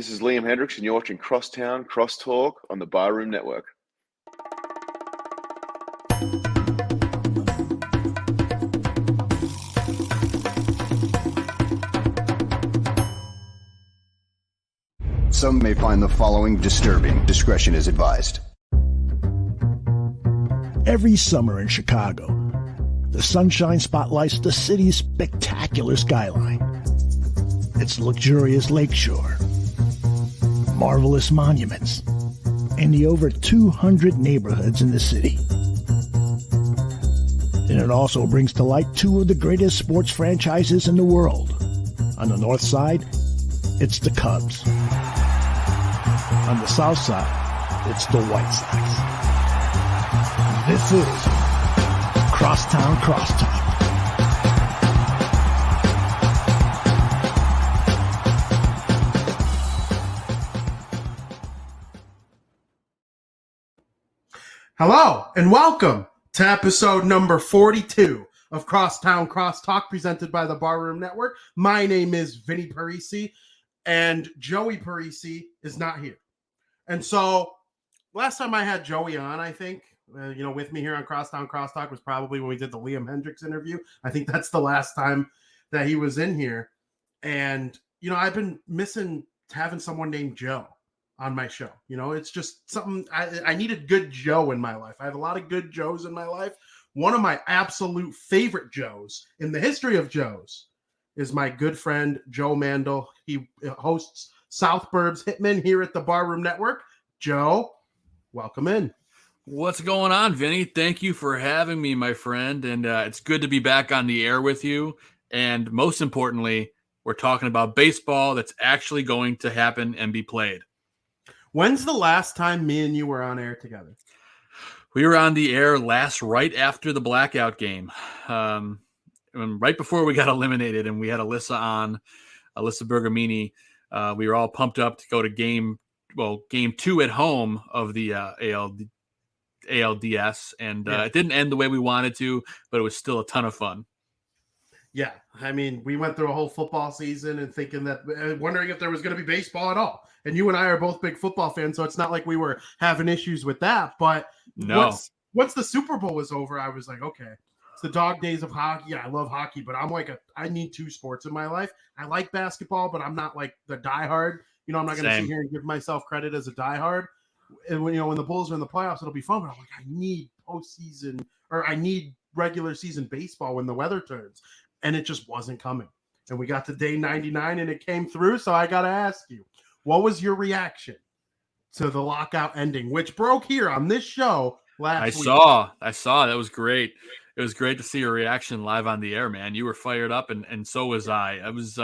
This is Liam Hendricks, and you're watching Crosstown Crosstalk on the Barroom Network. Some may find the following disturbing. Discretion is advised. Every summer in Chicago, the sunshine spotlights the city's spectacular skyline. Its luxurious lakeshore, marvelous monuments, and the over 200 neighborhoods in the city. And it also brings to light two of the greatest sports franchises in the world. On the north side, it's the Cubs. On the south side, it's the White Sox. This is Crosstown Crosstalk. Hello and welcome to episode number 42 of Crosstown Crosstalk, presented by the Barroom Network. My name is Vinnie Parisi, and Joey Parisi is not here. And so last time I had Joey on, I think, with me here on Crosstown Crosstalk was probably when we did the Liam Hendricks interview. I think that's the last time that he was in here. And, I've been missing having someone named Joe on my show. It's just something I needed good Joe in my life. I have a lot of good Joes in my life. One of my absolute favorite Joes in the history of Joes is my good friend, Joe Mandel. He hosts South Burbs Hitmen here at the Barroom Network. Joe, welcome in. What's going on, Vinny? Thank you for having me, my friend. And it's good to be back on the air with you. And most importantly, we're talking about baseball that's actually going to happen and be played. When's the last time me and you were on air together? We were on the air right after the blackout game. Right before we got eliminated, and we had Alyssa Bergamini. We were all pumped up to go to game 2 at home of the ALDS, and it didn't end the way we wanted to, but it was still a ton of fun. Yeah, I mean, we went through a whole football season and wondering if there was going to be baseball at all. And you and I are both big football fans, so it's not like we were having issues with that. But no. Once the Super Bowl was over, I was like, okay, it's the dog days of hockey. Yeah, I love hockey, but I'm like, I need two sports in my life. I like basketball, but I'm not like the diehard. I'm not going to sit here and give myself credit as a diehard. And when the Bulls are in the playoffs, it'll be fun. But I'm like, I need postseason, or I need regular season baseball when the weather turns. And it just wasn't coming. And we got to day 99 and it came through. So I got to ask you, what was your reaction to the lockout ending, which broke here on this show last week? I saw. That was great. It was great to see your reaction live on the air, man. You were fired up, and so was I. It was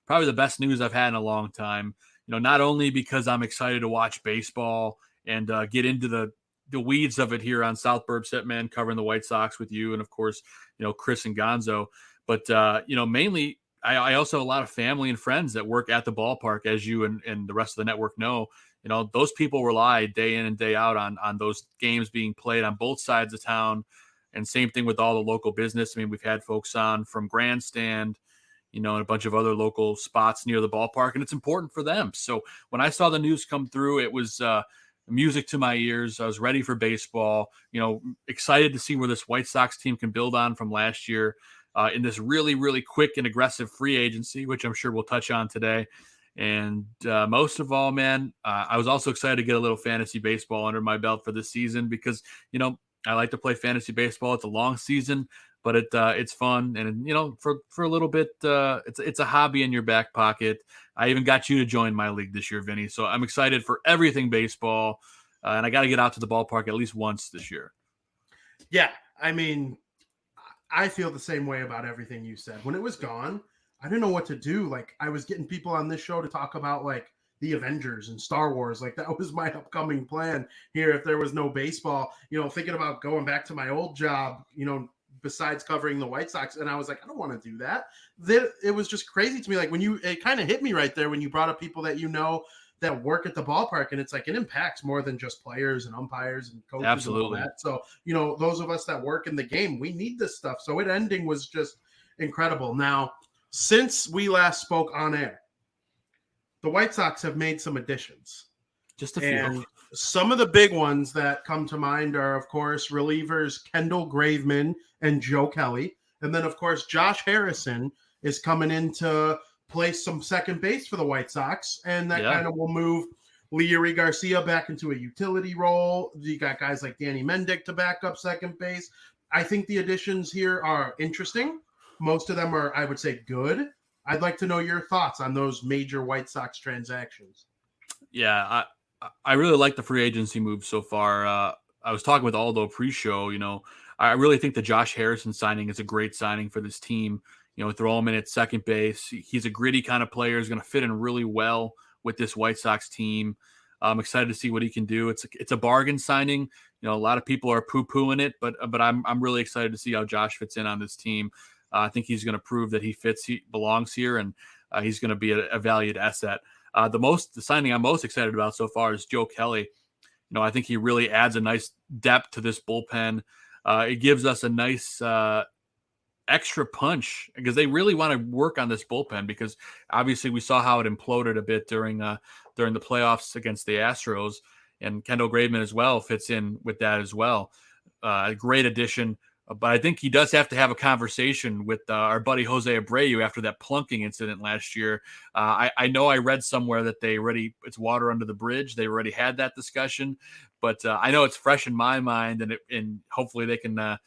probably the best news I've had in a long time. Not only because I'm excited to watch baseball and get into the weeds of it here on South Burbs Hitmen, covering the White Sox with you, and of course, Chris and Gonzo. But, mainly I also have a lot of family and friends that work at the ballpark, as you and the rest of the network know. Those people rely day in and day out on those games being played on both sides of town. And same thing with all the local business. I mean, we've had folks on from Grandstand, and a bunch of other local spots near the ballpark, and it's important for them. So when I saw the news come through, it was music to my ears. I was ready for baseball, excited to see where this White Sox team can build on from last year. In this really, really quick and aggressive free agency, which I'm sure we'll touch on today. And most of all, man, I was also excited to get a little fantasy baseball under my belt for this season because, I like to play fantasy baseball. It's a long season, but it's fun. And, for a little bit, it's a hobby in your back pocket. I even got you to join my league this year, Vinny. So I'm excited for everything baseball. And I got to get out to the ballpark at least once this year. Yeah, I mean, I feel the same way about everything you said. When it was gone, I didn't know what to do. Like, I was getting people on this show to talk about like the Avengers and Star Wars. Like, that was my upcoming plan here if there was no baseball, thinking about going back to my old job, besides covering the White Sox. And I was like, I don't want to do that. It was just crazy to me. Like, it kind of hit me right there when you brought up people that that work at the ballpark, and it's like it impacts more than just players and umpires and coaches. Absolutely. And all that. So, those of us that work in the game, we need this stuff. So it ending was just incredible. Now, since we last spoke on air, the White Sox have made some additions. Just a few. And some of the big ones that come to mind are, of course, relievers Kendall Graveman and Joe Kelly. And then, of course, Josh Harrison is coming in to play some second base for the White Sox. And that kind of will move Leury Garcia back into a utility role. You got guys like Danny Mendick to back up second base. I think the additions here are interesting. Most of them are, I would say, good. I'd like to know your thoughts on those major White Sox transactions. Yeah, I really like the free agency move so far. I was talking with Aldo pre-show. I really think the Josh Harrison signing is a great signing for this team. Throw him in at second base. He's a gritty kind of player. He's going to fit in really well with this White Sox team. I'm excited to see what he can do. It's a bargain signing. A lot of people are poo-pooing it, but I'm really excited to see how Josh fits in on this team. I think he's going to prove that he belongs here, and he's going to be a valued asset. The signing I'm most excited about so far is Joe Kelly. I think he really adds a nice depth to this bullpen. It gives us a nice extra punch because they really want to work on this bullpen, because obviously we saw how it imploded a bit during the playoffs against the Astros, and Kendall Graveman as well fits in with that as well. A great addition. But I think he does have to have a conversation with our buddy Jose Abreu after that plunking incident last year. I know I read somewhere that it's water under the bridge. They already had that discussion, but I know it's fresh in my mind, and hopefully they can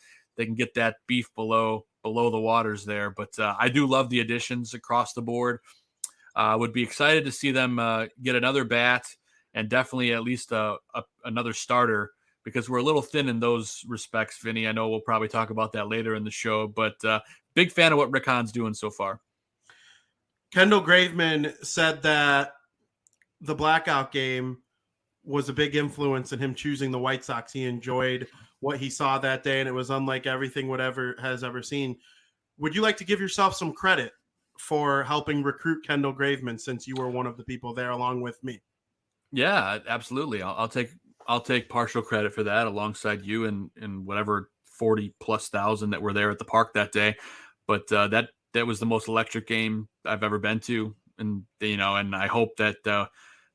get that beef below the waters there. But I do love the additions across the board. Would be excited to see them get another bat, and definitely at least another starter, because we're a little thin in those respects, Vinny. I know we'll probably talk about that later in the show, but big fan of what Rick Hahn's doing so far. Kendall Graveman said that the blackout game was a big influence in him choosing the White Sox. He enjoyed what he saw that day, and it was unlike everything has ever seen. Would you like to give yourself some credit for helping recruit Kendall Graveman, since you were one of the people there along with me? Yeah, absolutely. I'll take partial credit for that alongside you and whatever 40,000+ that were there at the park that day. But that was the most electric game I've ever been to. And, and I hope that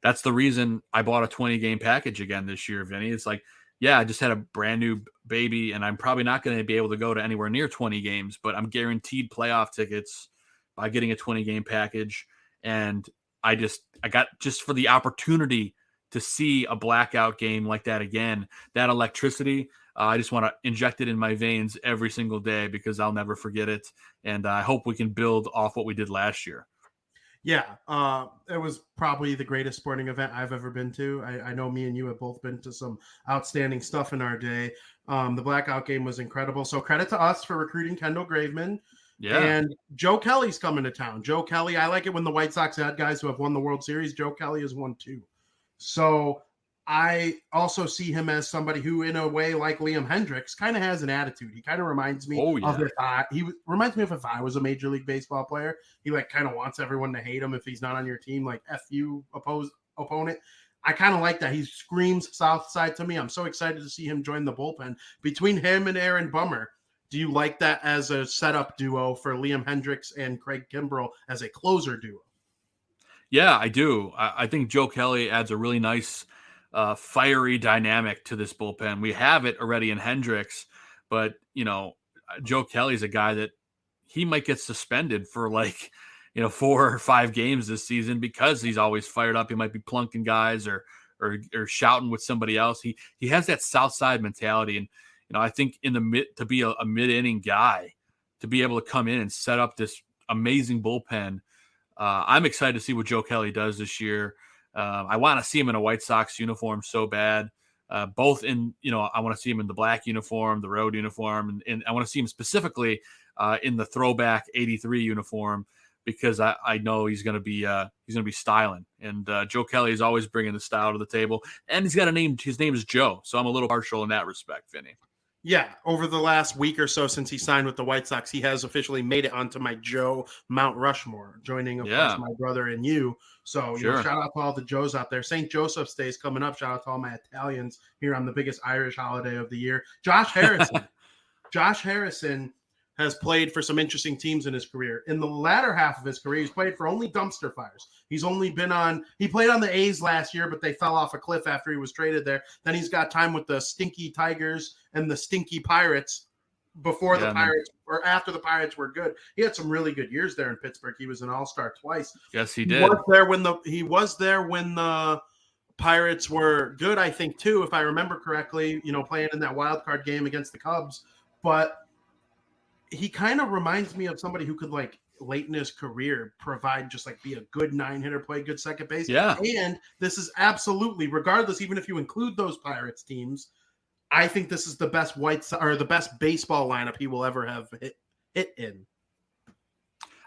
that's the reason I bought a 20-game package again this year, Vinny. It's like, yeah, I just had a brand new baby, and I'm probably not going to be able to go to anywhere near 20 games, but I'm guaranteed playoff tickets by getting a 20-game package. And I got just for the opportunity to see a blackout game like that again, that electricity, I just want to inject it in my veins every single day, because I'll never forget it. And I hope we can build off what we did last year. Yeah, it was probably the greatest sporting event I've ever been to. I know me and you have both been to some outstanding stuff in our day. The blackout game was incredible. So credit to us for recruiting Kendall Graveman. Yeah. And Joe Kelly's coming to town. Joe Kelly, I like it when the White Sox had guys who have won the World Series. Joe Kelly has won too. So I also see him as somebody who, in a way, like Liam Hendriks, kind of has an attitude. He kind of reminds me of reminds me of if I was a Major League Baseball player. He kind of wants everyone to hate him if he's not on your team, like F you opponent. I kind of like that. He screams South Side to me. I'm so excited to see him join the bullpen. Between him and Aaron Bummer, do you like that as a setup duo for Liam Hendriks and Craig Kimbrell as a closer duo? Yeah, I do. I think Joe Kelly adds a really nice fiery dynamic to this bullpen. We have it already in Hendriks, but Joe Kelly's a guy that he might get suspended for 4 or 5 games this season because he's always fired up. He might be plunking guys or shouting with somebody else. He has that South Side mentality, and I think to be a mid-inning guy, to be able to come in and set up this amazing bullpen. I'm excited to see what Joe Kelly does this year. I want to see him in a White Sox uniform so bad. Both in, I want to see him in the black uniform, the road uniform, and I want to see him specifically in the throwback 83 uniform, because I know he's going to be styling. And Joe Kelly is always bringing the style to the table, and he's got a name. His name is Joe, so I'm a little partial in that respect, Vinny. Yeah, over the last week or so since he signed with the White Sox, he has officially made it onto my Joe Mount Rushmore, joining, of course, my brother and you. So, shout out to all the Joes out there. St. Joseph's Day is coming up. Shout out to all my Italians here on the biggest Irish holiday of the year. Josh Harrison. has played for some interesting teams in his career. In the latter half of his career, he's played for only dumpster fires. He played on the A's last year, but they fell off a cliff after he was traded there. Then he's got time with the stinky Tigers and the stinky Pirates before the Pirates or after the Pirates were good. He had some really good years there in Pittsburgh. He was an all-star twice. Yes, he He did. was there when the Pirates were good, I think, too, if I remember correctly, playing in that wild card game against the Cubs. But he kind of reminds me of somebody who could, like, late in his career provide just like be a good 9-hitter, play good second base. Yeah. And this is absolutely, regardless, even if you include those Pirates teams, I think this is the best the best baseball lineup he will ever have hit in.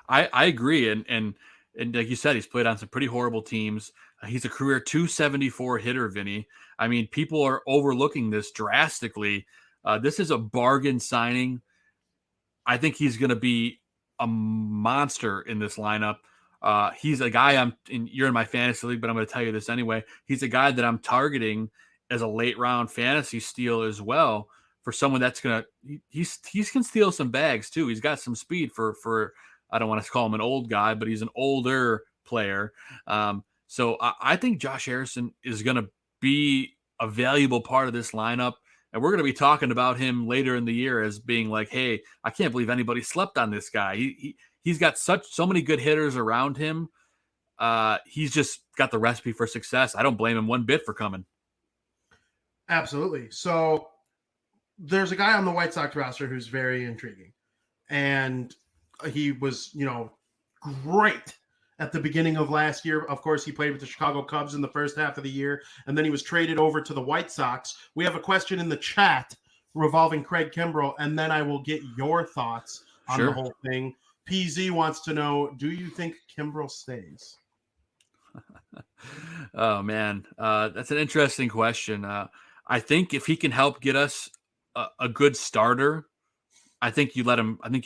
I agree. And like you said, he's played on some pretty horrible teams. He's a career 274 hitter, Vinny. I mean, people are overlooking this drastically. This is a bargain signing. I think he's going to be a monster in this lineup. He's a guy you're in my fantasy league, but I'm going to tell you this anyway. He's a guy that I'm targeting as a late round fantasy steal as well, for someone that's going to, he can steal some bags too. He's got some speed for, I don't want to call him an old guy, but he's an older player. So I think Josh Harrison is going to be a valuable part of this lineup. And we're going to be talking about him later in the year as being like, hey, I can't believe anybody slept on this guy. He's got so many good hitters around him. He's just got the recipe for success. I don't blame him one bit for coming. Absolutely. So there's a guy on the White Sox roster who's very intriguing. And he was, great at the beginning of last year. Of course, he played with the Chicago Cubs in the first half of the year, and then he was traded over to the White Sox. We have a question in the chat revolving Craig Kimbrell, and then I will get your thoughts on the whole thing. PZ wants to know, do you think Kimbrell stays? Oh, man. That's an interesting question. I think if he can help get us a good starter, I think you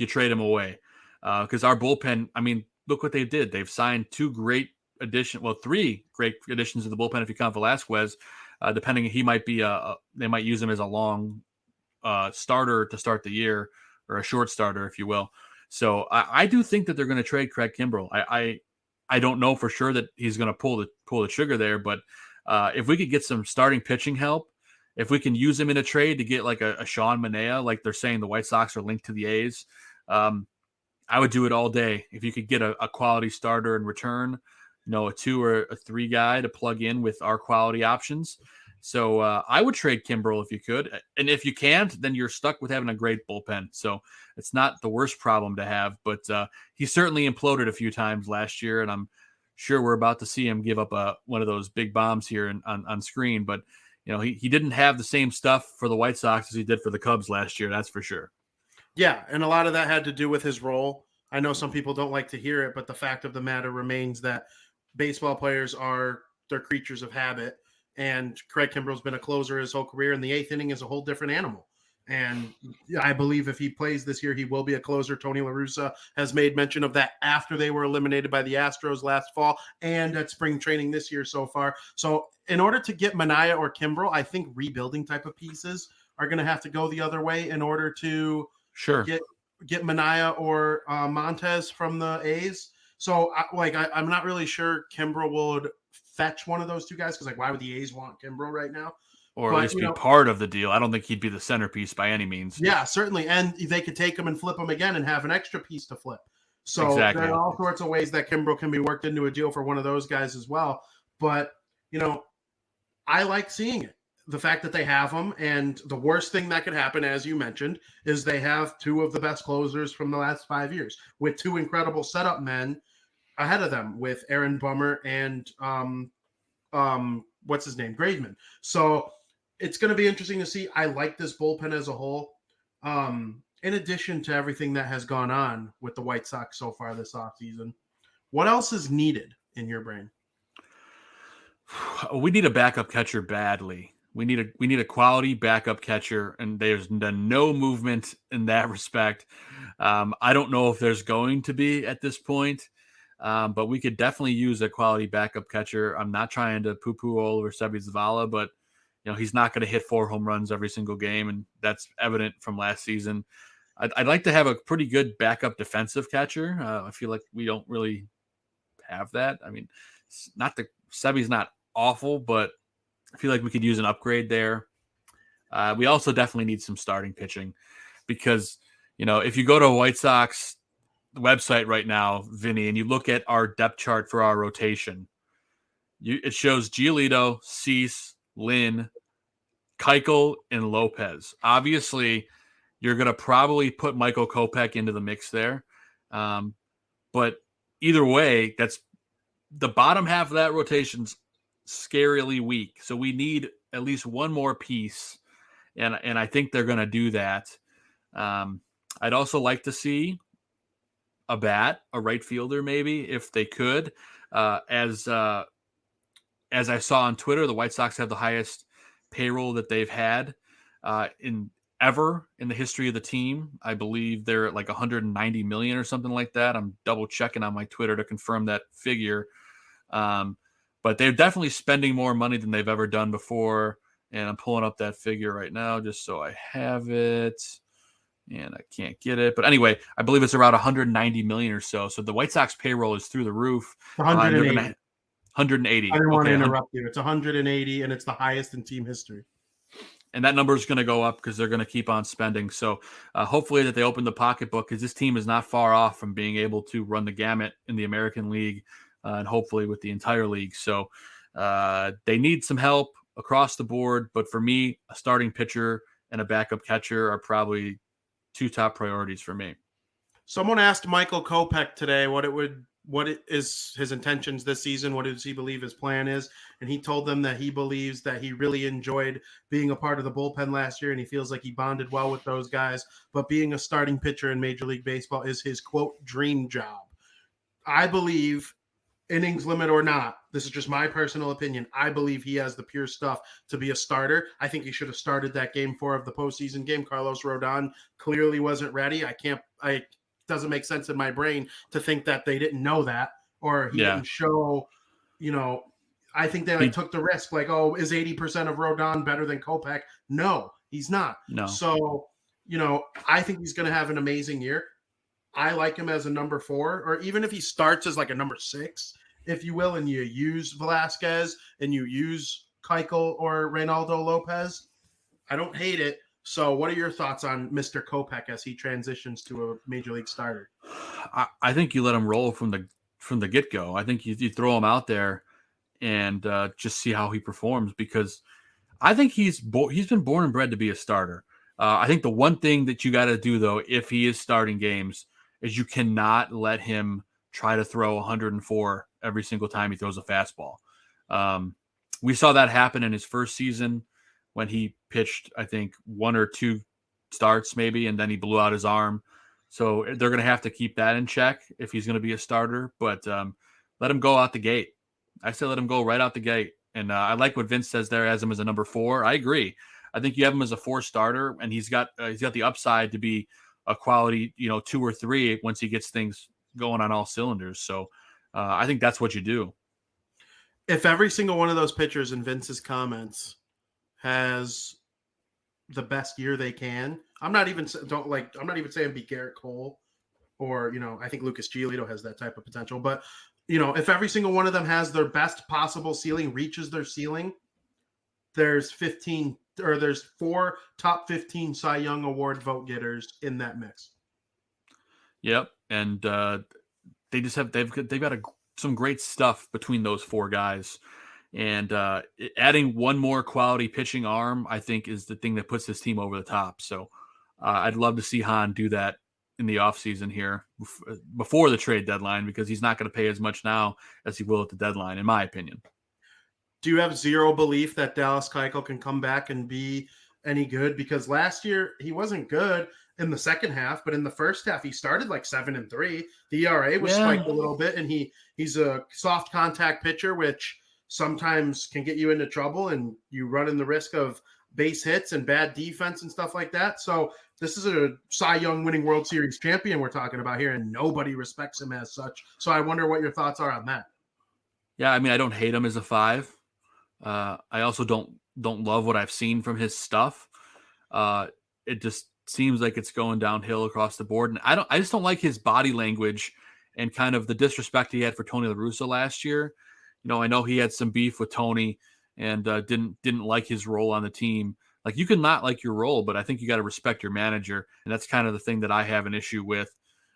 trade him away. Because our bullpen, I mean, look what they did. They've signed three great additions to the bullpen if you count Velasquez. Depending, he might be they might use him as a long starter to start the year, or a short starter, if you will. So I do think that they're going to trade Craig Kimbrell. I don't know for sure that he's going to pull the trigger there, but if we could get some starting pitching help, if we can use him in a trade to get like a Sean Manaea, like they're saying the White Sox are linked to the A's, I would do it all day. If you could get a quality starter in return, a 2 or a 3 guy to plug in with our quality options. So I would trade Kimbrell if you could. And if you can't, then you're stuck with having a great bullpen. So it's not the worst problem to have, but he certainly imploded a few times last year. And I'm sure we're about to see him give up one of those big bombs here on screen. But, he didn't have the same stuff for the White Sox as he did for the Cubs last year. That's for sure. Yeah, and a lot of that had to do with his role. I know some people don't like to hear it, but the fact of the matter remains that baseball players they're creatures of habit. And Craig Kimbrell's been a closer his whole career, and the 8th inning is a whole different animal. And I believe if he plays this year, he will be a closer. Tony La Russa has made mention of that after they were eliminated by the Astros last fall and at spring training this year so far. So in order to get Manaea or Kimbrell, I think rebuilding type of pieces are going to have to go the other way in order to get Manaea or Montez from the A's. So I'm not really sure Kimbrell would fetch one of those two guys, because why would the A's want Kimbrell right now? Or at least be part of the deal. I don't think he'd be the centerpiece by any means. Yeah, certainly. And they could take him and flip him again and have an extra piece to flip. So There are all sorts of ways that Kimbrell can be worked into a deal for one of those guys as well. But, I like seeing it. The fact that they have them, and the worst thing that could happen, as you mentioned, is they have 2 of the best closers from the last 5 years, with 2 incredible setup men ahead of them, with Aaron Bummer and what's his name, Graveman. So it's going to be interesting to see. I like this bullpen as a whole. In addition to everything that has gone on with the White Sox so far this offseason, what else is needed in your brain? We need a backup catcher badly. We need a quality backup catcher, and there's no movement in that respect. I don't know if there's going to be at this point, but we could definitely use a quality backup catcher. I'm not trying to poo-poo all over Sebi Zavala, but he's not going to hit 4 home runs every single game, and that's evident from last season. I'd like to have a pretty good backup defensive catcher. I feel like we don't really have that. I mean, Sebi's not awful, but I feel like we could use an upgrade there. We also definitely need some starting pitching because, if you go to a White Sox website right now, Vinny, and you look at our depth chart for our rotation, it shows Giolito, Cease, Lynn, Keuchel, and Lopez. Obviously, you're going to probably put Michael Kopech into the mix there. But either way, that's the bottom half of that rotation's scarily weak. So we need at least one more piece. And I think they're going to do that. I'd also like to see a right fielder, maybe, if they could. As I saw on Twitter, the White Sox have the highest payroll that they've had in the history of the team. I believe they're at like 190 million or something like that. I'm double checking on my Twitter to confirm that figure. But they're definitely spending more money than they've ever done before. And I'm pulling up that figure right now just so I have it. And I can't get it. But anyway, I believe it's around 190 million or so. So the White Sox payroll is through the roof. 180. 180. I didn't want to interrupt you. It's 180, and it's the highest in team history. And that number is going to go up because they're going to keep on spending. So hopefully that they open the pocketbook because this team is not far off from being able to run the gamut in the American League and hopefully with the entire league. So they need some help across the board. But for me, a starting pitcher and a backup catcher are probably two top priorities for me. Someone asked Michael Kopech today what is his intentions this season. What does he believe his plan is? And he told them that he believes that he really enjoyed being a part of the bullpen last year, and he feels like he bonded well with those guys. But being a starting pitcher in Major League Baseball is his, quote, dream job. I believe, innings limit or not, this is just my personal opinion, I believe he has the pure stuff to be a starter. I think he should have started that game 4 of the postseason game. Carlos Rodon clearly wasn't ready. Doesn't make sense in my brain to think that they didn't know that or he didn't show, I think they took the risk. Like, oh, is 80% of Rodon better than Kopech? No, he's not. No. So, I think he's going to have an amazing year. I like him as a number 4, or even if he starts as like a number 6, if you will, and you use Velasquez and you use Keuchel or Reynaldo Lopez, I don't hate it. So what are your thoughts on Mr. Kopech as he transitions to a major league starter? I think you let him roll from the get-go. I think you throw him out there and just see how he performs because I think he's been born and bred to be a starter. I think the one thing that you got to do, though, if he is starting games, is you cannot let him try to throw 104 every single time he throws a fastball. We saw that happen in his first season when he pitched, I think, 1 or 2 starts maybe, and then he blew out his arm. So they're going to have to keep that in check if he's going to be a starter. But let him go out the gate. I say let him go right out the gate. And I like what Vince says there, as him as a number 4. I agree. I think you have him as a 4 starter, and he's got the upside to be a quality, 2 or 3 once he gets things going on all cylinders. So I think that's what you do. If every single one of those pitchers in Vince's comments has the best year they can, I'm not even saying be Garrett Cole or, I think Lucas Giolito has that type of potential, but if every single one of them has their best possible ceiling, reaches their ceiling, there's 4 top 15 Cy Young Award vote getters in that mix. Yep. And they've got some great stuff between those 4 guys. And adding one more quality pitching arm, I think, is the thing that puts this team over the top. So I'd love to see Han do that in the offseason here before the trade deadline, because he's not going to pay as much now as he will at the deadline, in my opinion. Do you have zero belief that Dallas Keuchel can come back and be any good? Because last year he wasn't good in the second half, but in the first half he started like 7-3. The ERA was spiked a little bit, and he's a soft contact pitcher, which sometimes can get you into trouble, and you run in the risk of base hits and bad defense and stuff like that. So this is a Cy Young winning World Series champion we're talking about here, and nobody respects him as such. So I wonder what your thoughts are on that. Yeah, I mean, I don't hate him as a 5. I also don't love what I've seen from his stuff. It just seems like it's going downhill across the board. And I just don't like his body language and kind of the disrespect he had for Tony La Russa last year. I know he had some beef with Tony and didn't like his role on the team. Like, you can not like your role, but I think you got to respect your manager. And that's kind of the thing that I have an issue with.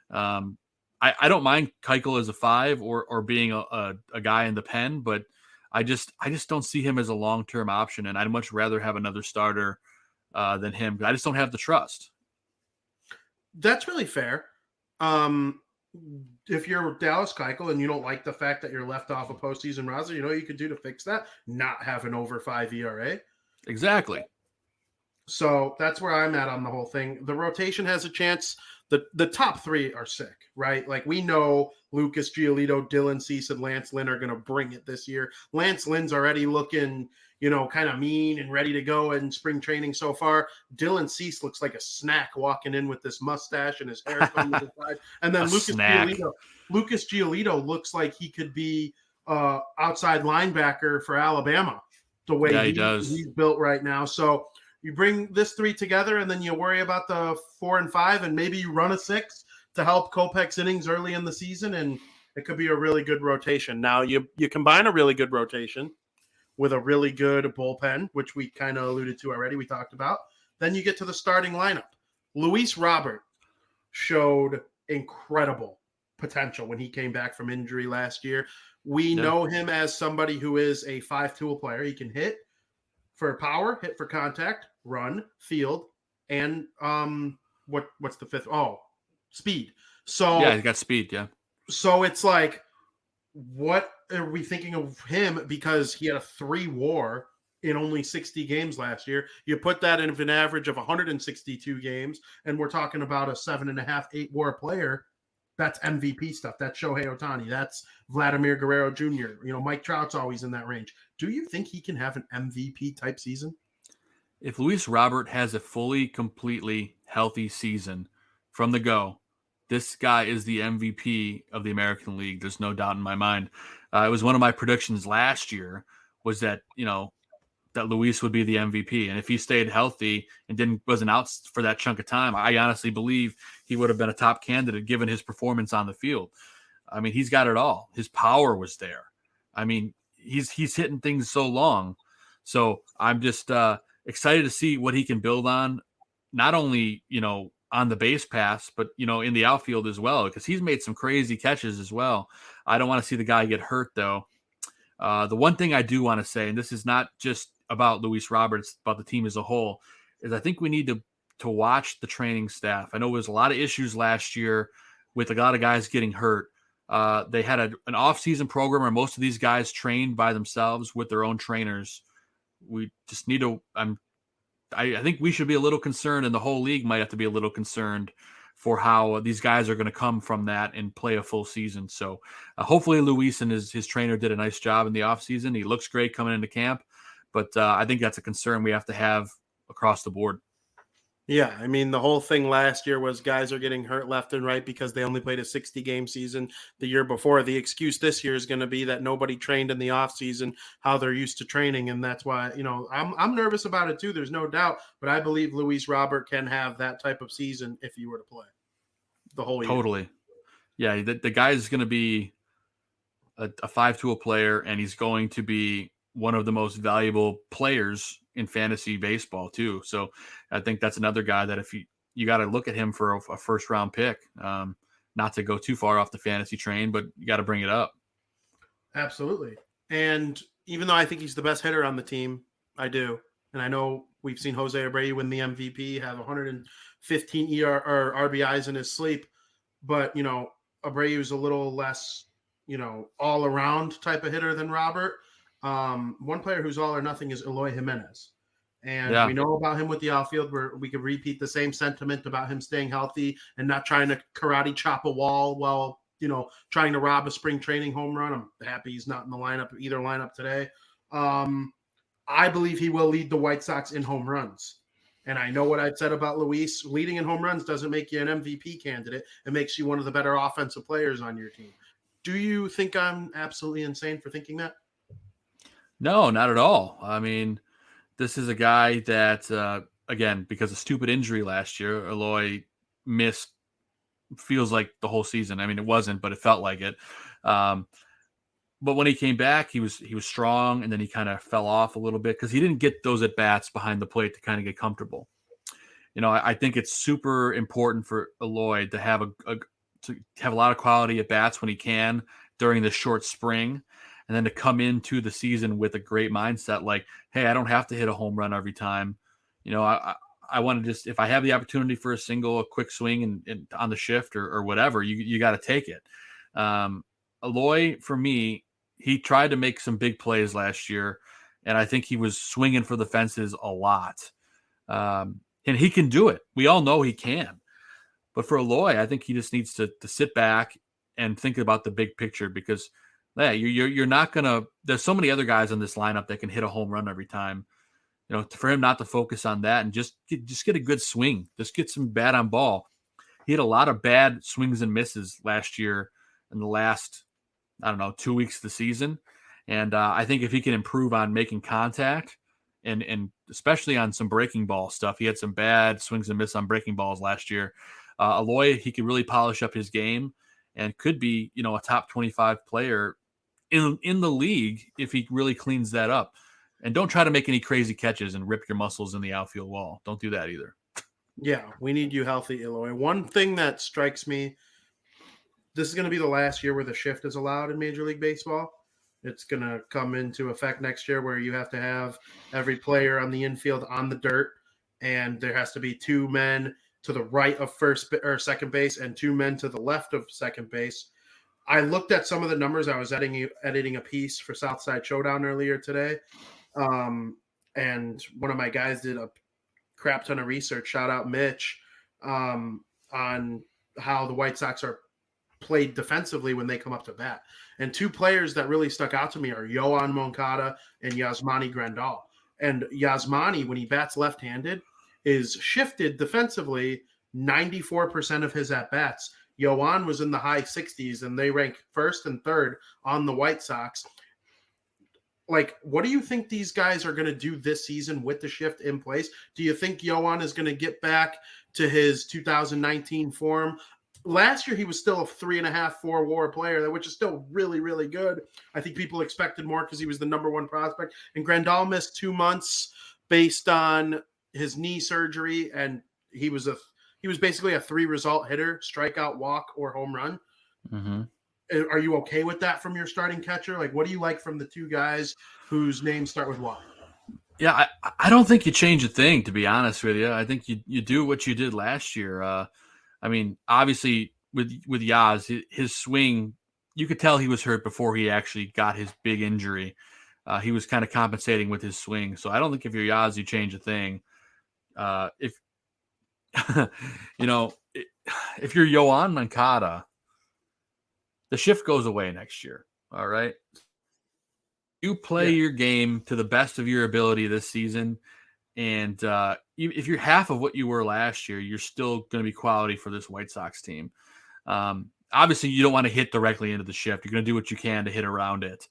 I don't mind Keuchel as a 5 or being a guy in the pen, but I just don't see him as a long-term option. And I'd much rather have another starter than him. I just don't have the trust. That's really fair. If you're Dallas Keuchel and you don't like the fact that you're left off a postseason roster, you know what you could do to fix that? Not have an over 5 ERA. Exactly. So that's where I'm at on the whole thing. The rotation has a chance. The top 3 are sick, right? Like, we know Lucas Giolito, Dylan Cease, and Lance Lynn are going to bring it this year. Lance Lynn's already looking, kind of mean and ready to go in spring training so far. Dylan Cease looks like a snack walking in with this mustache and his hair coming to the side. And then Lucas Giolito looks like he could be outside linebacker for Alabama, the way he's built right now. So you bring this 3 together, and then you worry about the 4 and 5, and maybe you run a 6 to help Kopech's innings early in the season, and it could be a really good rotation. Now, you combine a really good rotation with a really good bullpen, which we kind of alluded to already, we talked about. Then you get to the starting lineup. Luis Robert showed incredible potential when he came back from injury last year. We know him as somebody who is a 5-tool player. He can hit for power, hit for contact, run, field, and what's the 5th? Oh, speed. So yeah, he got speed. Yeah. So it's like, what are we thinking of him? Because he had a 3 WAR in only 60 games last year. You put that in an average of 162 games, and we're talking about a 7.5, 8 WAR player. That's MVP stuff. That's Shohei Ohtani. That's Vladimir Guerrero Jr. Mike Trout's always in that range. Do you think he can have an MVP type season? If Luis Robert has a fully, completely healthy season from the go, this guy is the MVP of the American League. There's no doubt in my mind. It was one of my predictions last year was that, that Luis would be the MVP. And if he stayed healthy and wasn't out for that chunk of time, I honestly believe he would have been a top candidate given his performance on the field. I mean, he's got it all. His power was there. I mean, he's hitting things so long. So I'm just excited to see what he can build on, not only, on the base pass, but, in the outfield as well, because he's made some crazy catches as well. I don't want to see the guy get hurt, though. The one thing I do want to say, and this is not just about Luis Roberts, about the team as a whole, is I think we need to watch the training staff. I know there was a lot of issues last year with a lot of guys getting hurt. They had an off-season program where most of these guys trained by themselves with their own trainers. We just need to I think we should be a little concerned, and the whole league might have to be a little concerned for how these guys are going to come from that and play a full season. So hopefully Luis and his trainer did a nice job in the offseason. He looks great coming into camp, but I think that's a concern we have to have across the board. Yeah, I mean, the whole thing last year was guys are getting hurt left and right because they only played a 60-game season the year before. The excuse this year is going to be that nobody trained in the offseason how they're used to training, and that's why, I'm nervous about it too, there's no doubt, but I believe Luis Robert can have that type of season if he were to play the whole year. Totally. Yeah, the guy is going to be a 5-tool player, and he's going to be one of the most valuable players in fantasy baseball too. So I think that's another guy that if you got to look at him for a first round pick, not to go too far off the fantasy train, but you got to bring it up. Absolutely. And even though I think he's the best hitter on the team, I do. And I know we've seen Jose Abreu win the MVP, have 115 or RBIs in his sleep, but Abreu's a little less, all around type of hitter than Robert. One player who's all or nothing is Eloy Jimenez. And we know about him with the outfield, where we could repeat the same sentiment about him staying healthy and not trying to karate chop a wall while, trying to rob a spring training home run. I'm happy he's not in the either lineup today. I believe he will lead the White Sox in home runs. And I know what I've said about Luis. Leading in home runs doesn't make you an MVP candidate. It makes you one of the better offensive players on your team. Do you think I'm absolutely insane for thinking that? No, not at all. I mean, this is a guy that, again, because of stupid injury last year, Eloy missed feels like the whole season. I mean, it wasn't, but it felt like it. But when he came back, he was strong, and then he kind of fell off a little bit because he didn't get those at bats behind the plate to kind of get comfortable. I think it's super important for Eloy to have a lot of quality at bats when he can during the short spring, and then to come into the season with a great mindset, like, hey, I don't have to hit a home run every time. I want to just, if I have the opportunity for a single, a quick swing and on the shift or whatever, you got to take it. Eloy, for me, he tried to make some big plays last year, and I think he was swinging for the fences a lot. And he can do it. We all know he can. But for Eloy, I think he just needs to sit back and think about the big picture because you're not going to – there's so many other guys in this lineup that can hit a home run every time. For him not to focus on that and just get a good swing. Just get some bat on ball. He had a lot of bad swings and misses last year in the last, 2 weeks of the season. And I think if he can improve on making contact and especially on some breaking ball stuff, he had some bad swings and misses on breaking balls last year. Eloy, he could really polish up his game and could be, a top 25 player in the league if he really cleans that up. And don't try to make any crazy catches and rip your muscles in the outfield wall. Don't do that either. Yeah, we need you healthy, Eloy. One thing that strikes me, this is going to be the last year where the shift is allowed in Major League Baseball. It's going to come into effect next year where you have to have every player on the infield on the dirt, and there has to be 2 men to the right of first or second base and 2 men to the left of second base. I looked at some of the numbers. I was editing a piece for Southside Showdown earlier today. And one of my guys did a crap ton of research, shout out Mitch, on how the White Sox are played defensively when they come up to bat. And 2 players that really stuck out to me are Yoan Moncada and Yasmani Grandal. And Yasmani, when he bats left-handed, is shifted defensively 94% of his at-bats. Yoan was in the high 60s, and they rank first and third on the White Sox. Like, what do you think these guys are going to do this season with the shift in place? Do you think Yoan is going to get back to his 2019 form? Last year, he was still a 3.5, 4 WAR player, which is still really, really good. I think people expected more because he was the number 1 prospect. And Grandal missed 2 months based on his knee surgery, and he was basically a 3-result hitter: strikeout, walk, or home run. Mm-hmm. Are you okay with that from your starting catcher? Like, what do you like from the 2 guys whose names start with Y? Yeah, I don't think you change a thing, to be honest with you. I think you do what you did last year. I mean, obviously with Yaz, his swing, you could tell he was hurt before he actually got his big injury. He was kind of compensating with his swing. So I don't think if you're Yaz, you change a thing. If if you're Yoan Moncada, the shift goes away next year. All right. You play your game to the best of your ability this season. And if you're half of what you were last year, you're still going to be quality for this White Sox team. Obviously, you don't want to hit directly into the shift. You're going to do what you can to hit around it.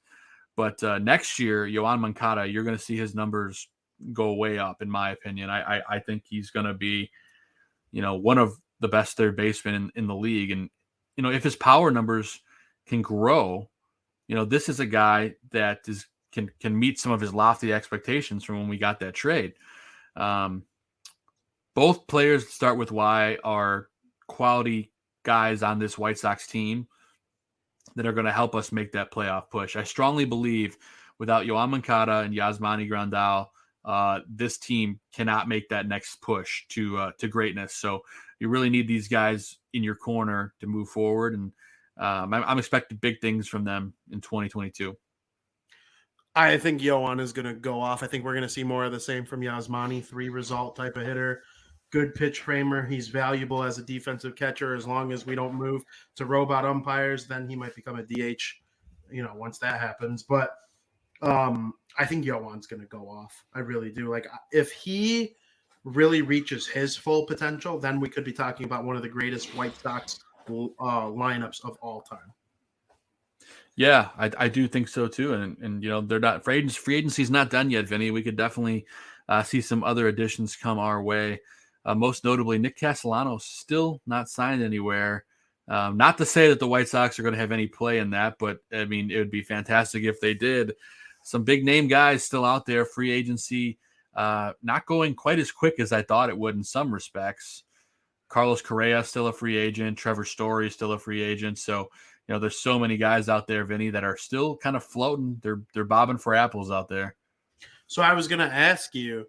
But next year, Yoan Moncada, you're going to see his numbers go way up, in my opinion. I think he's going to be, one of the best third basemen in the league. And, if his power numbers can grow, this is a guy that can meet some of his lofty expectations from when we got that trade. Both players that start with Y are quality guys on this White Sox team that are going to help us make that playoff push. I strongly believe without Yoan Moncada and Yasmani Grandal, this team cannot make that next push to greatness. So you really need these guys in your corner to move forward. And I'm expecting big things from them in 2022. I think Yoan is going to go off. I think we're going to see more of the same from Yasmani, 3-result type of hitter, good pitch framer. He's valuable as a defensive catcher. As long as we don't move to robot umpires, then he might become a DH, once that happens. But I think Yoan's going to go off. I really do. Like, if he really reaches his full potential, then we could be talking about one of the greatest White Sox lineups of all time. Yeah, I do think so too. And they're not free agency's not done yet, Vinny. We could definitely see some other additions come our way. Most notably, Nick Castellanos still not signed anywhere. Not to say that the White Sox are going to have any play in that, but I mean, it would be fantastic if they did. Some big name guys still out there. Free agency not going quite as quick as I thought it would in some respects. Carlos Correa still a free agent. Trevor Story still a free agent. So, there's so many guys out there, Vinny, that are still kind of floating. They're bobbing for apples out there. So I was going to ask you,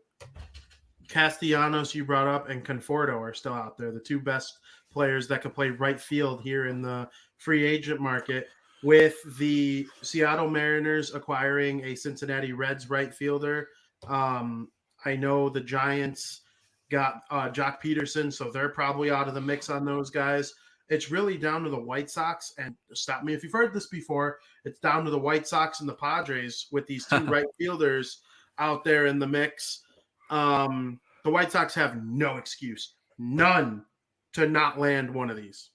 Castellanos you brought up and Conforto are still out there, the two best players that could play right field here in the free agent market. With the Seattle Mariners acquiring a Cincinnati Reds right fielder, I know the Giants got Jock Peterson, so they're probably out of the mix on those guys. It's really down to the White Sox, and stop me if you've heard this before, it's down to the White Sox and the Padres with these two right fielders out there in the mix. The White Sox have no excuse, none, to not land one of these.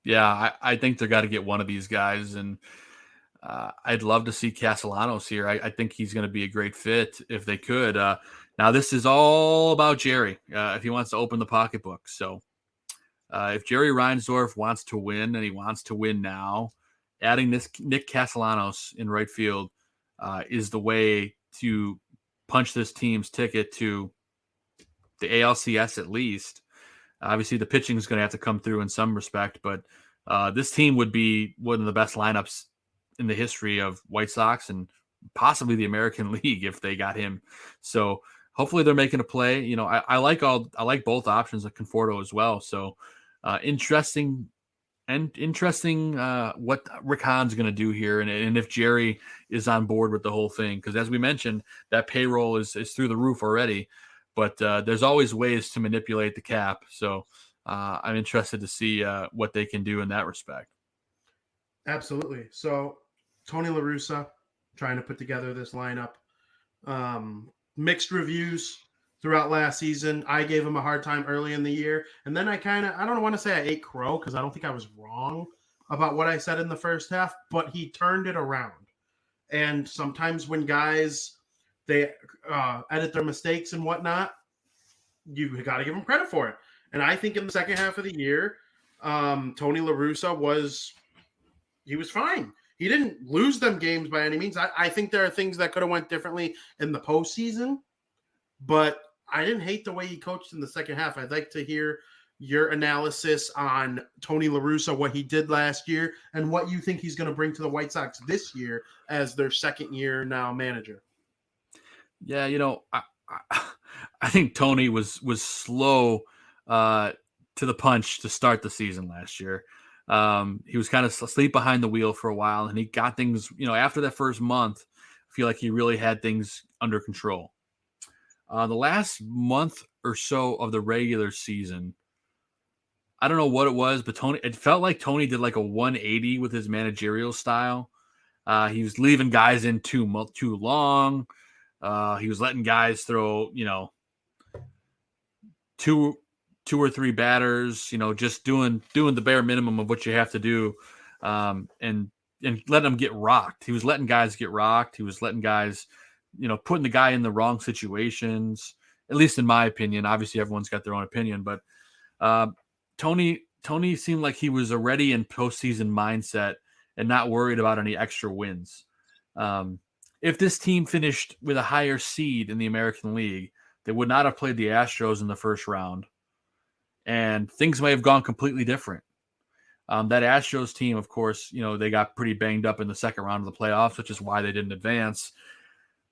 Yeah, I think they've got to get one of these guys, and I'd love to see Castellanos here. I think he's going to be a great fit if they could. Now, this is all about Jerry, if he wants to open the pocketbook. So if Jerry Reinsdorf wants to win, and he wants to win now, adding this Nick Castellanos in right field is the way to punch this team's ticket to the ALCS at least. Obviously, the pitching is going to have to come through in some respect, but this team would be one of the best lineups in the history of White Sox and possibly the American League if they got him. So hopefully they're making a play. I like both options of Conforto as well. So interesting what Rick Hahn's going to do here, and if Jerry is on board with the whole thing, because as we mentioned, that payroll is through the roof already. But there's always ways to manipulate the cap. So I'm interested to see what they can do in that respect. Absolutely. So Tony La Russa trying to put together this lineup. Mixed reviews throughout last season. I gave him a hard time early in the year. And then I don't want to say I ate crow because I don't think I was wrong about what I said in the first half, but he turned it around. And sometimes when guys – they edit their mistakes and whatnot, you got to give them credit for it. And I think in the second half of the year, Tony La Russa was fine. He didn't lose them games by any means. I think there are things that could have went differently in the postseason, but I didn't hate the way he coached in the second half. I'd like to hear your analysis on Tony La Russa, what he did last year, and what you think he's going to bring to the White Sox this year as their second year now manager. Yeah, I think Tony was slow to the punch to start the season last year. He was kind of asleep behind the wheel for a while, and he got things, after that first month, I feel like he really had things under control. The last month or so of the regular season, I don't know what it was, but it felt like Tony did like a 180 with his managerial style. He was leaving guys in too long. He was letting guys throw, two or three batters, just doing the bare minimum of what you have to do, and letting them get rocked. He was letting guys get rocked. He was letting guys, putting the guy in the wrong situations, at least in my opinion. Obviously, everyone's got their own opinion, but Tony seemed like he was already in postseason mindset and not worried about any extra wins. If this team finished with a higher seed in the American League, they would not have played the Astros in the first round, and things may have gone completely different. That Astros team, of course, they got pretty banged up in the second round of the playoffs, which is why they didn't advance.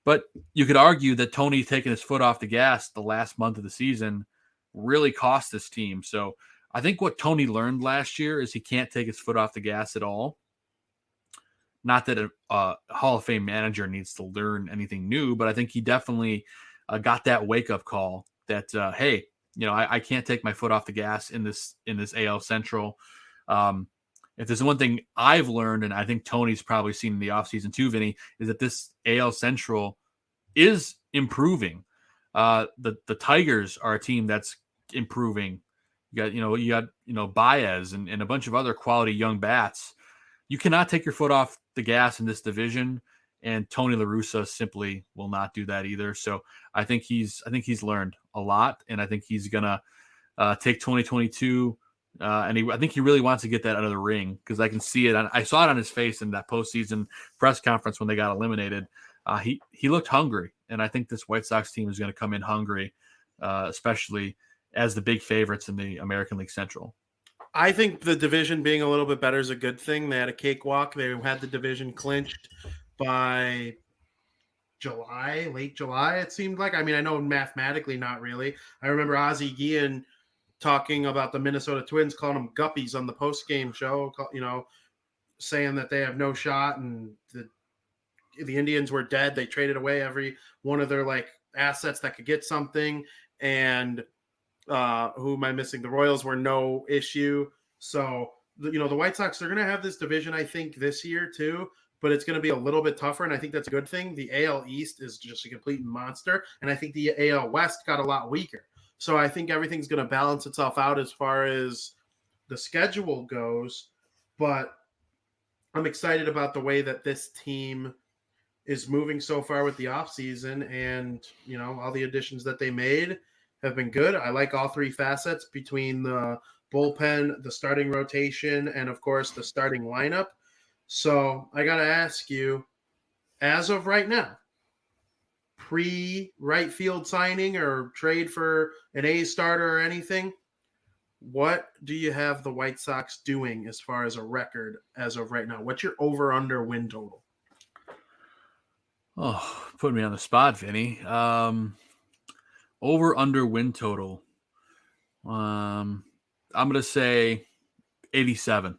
But you could argue that Tony taking his foot off the gas the last month of the season really cost this team. So I think what Tony learned last year is he can't take his foot off the gas at all. Not that a Hall of Fame manager needs to learn anything new, but I think he definitely got that wake-up call that, hey, I can't take my foot off the gas in this AL Central. If there's one thing I've learned, and I think Tony's probably seen in the offseason too, Vinny, is that this AL Central is improving. The Tigers are a team that's improving. You got Baez and a bunch of other quality young bats. You cannot take your foot off the gas in this division and Tony La Russa simply will not do that either. So I think he's learned a lot, and I think he's gonna take 2022. I think he really wants to get that out of the ring, because I can see it. I saw it on his face in that postseason press conference when they got eliminated. He looked hungry, and I think this White Sox team is going to come in hungry, especially as the big favorites in the American League Central. I think the division being a little bit better is a good thing. They had a cakewalk. They had the division clinched by July, late July, it seemed like. I mean, I know mathematically not really. I remember Ozzie Guillen talking about the Minnesota Twins, calling them guppies on the post-game show, saying that they have no shot and the Indians were dead. They traded away every one of their assets that could get something. And who am I missing? The Royals were no issue. So, the White Sox, they're going to have this division, I think, this year too, but it's going to be a little bit tougher, and I think that's a good thing. The AL East is just a complete monster, and I think the AL West got a lot weaker. So I think everything's going to balance itself out as far as the schedule goes, but I'm excited about the way that this team is moving so far with the offseason, and, all the additions that they made have been good. I like all three facets between the bullpen, the starting rotation, and, of course, the starting lineup. So I got to ask you, as of right now, pre-right field signing or trade for an A starter or anything, what do you have the White Sox doing as far as a record as of right now? What's your over-under win total? Oh, put me on the spot, Vinny. Over-under win total. I'm going to say 87.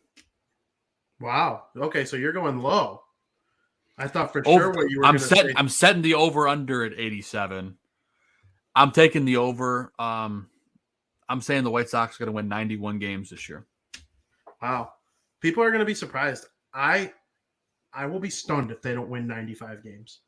Wow. Okay, so you're going low. I thought for sure what you were going to say. I'm setting the over-under at 87. I'm taking the over. I'm saying the White Sox are going to win 91 games this year. Wow. People are going to be surprised. I will be stunned if they don't win 95 games.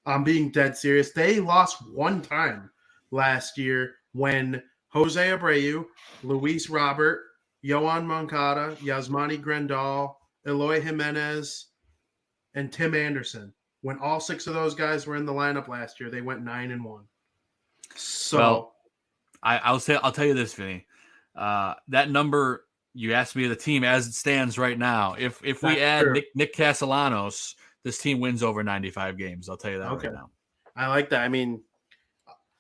I'm being dead serious. They lost one time last year when Jose Abreu, Luis Robert, Yohan Moncada, Yasmani Grandal, Eloy Jimenez, and Tim Anderson. When all six of those guys were in the lineup last year, they went 9-1. So, well, I'll tell you this, Vinny. That number you asked me, the team as it stands right now. If we add Nick Castellanos, this team wins over 95 games. I'll tell you that right now. I like that. I mean,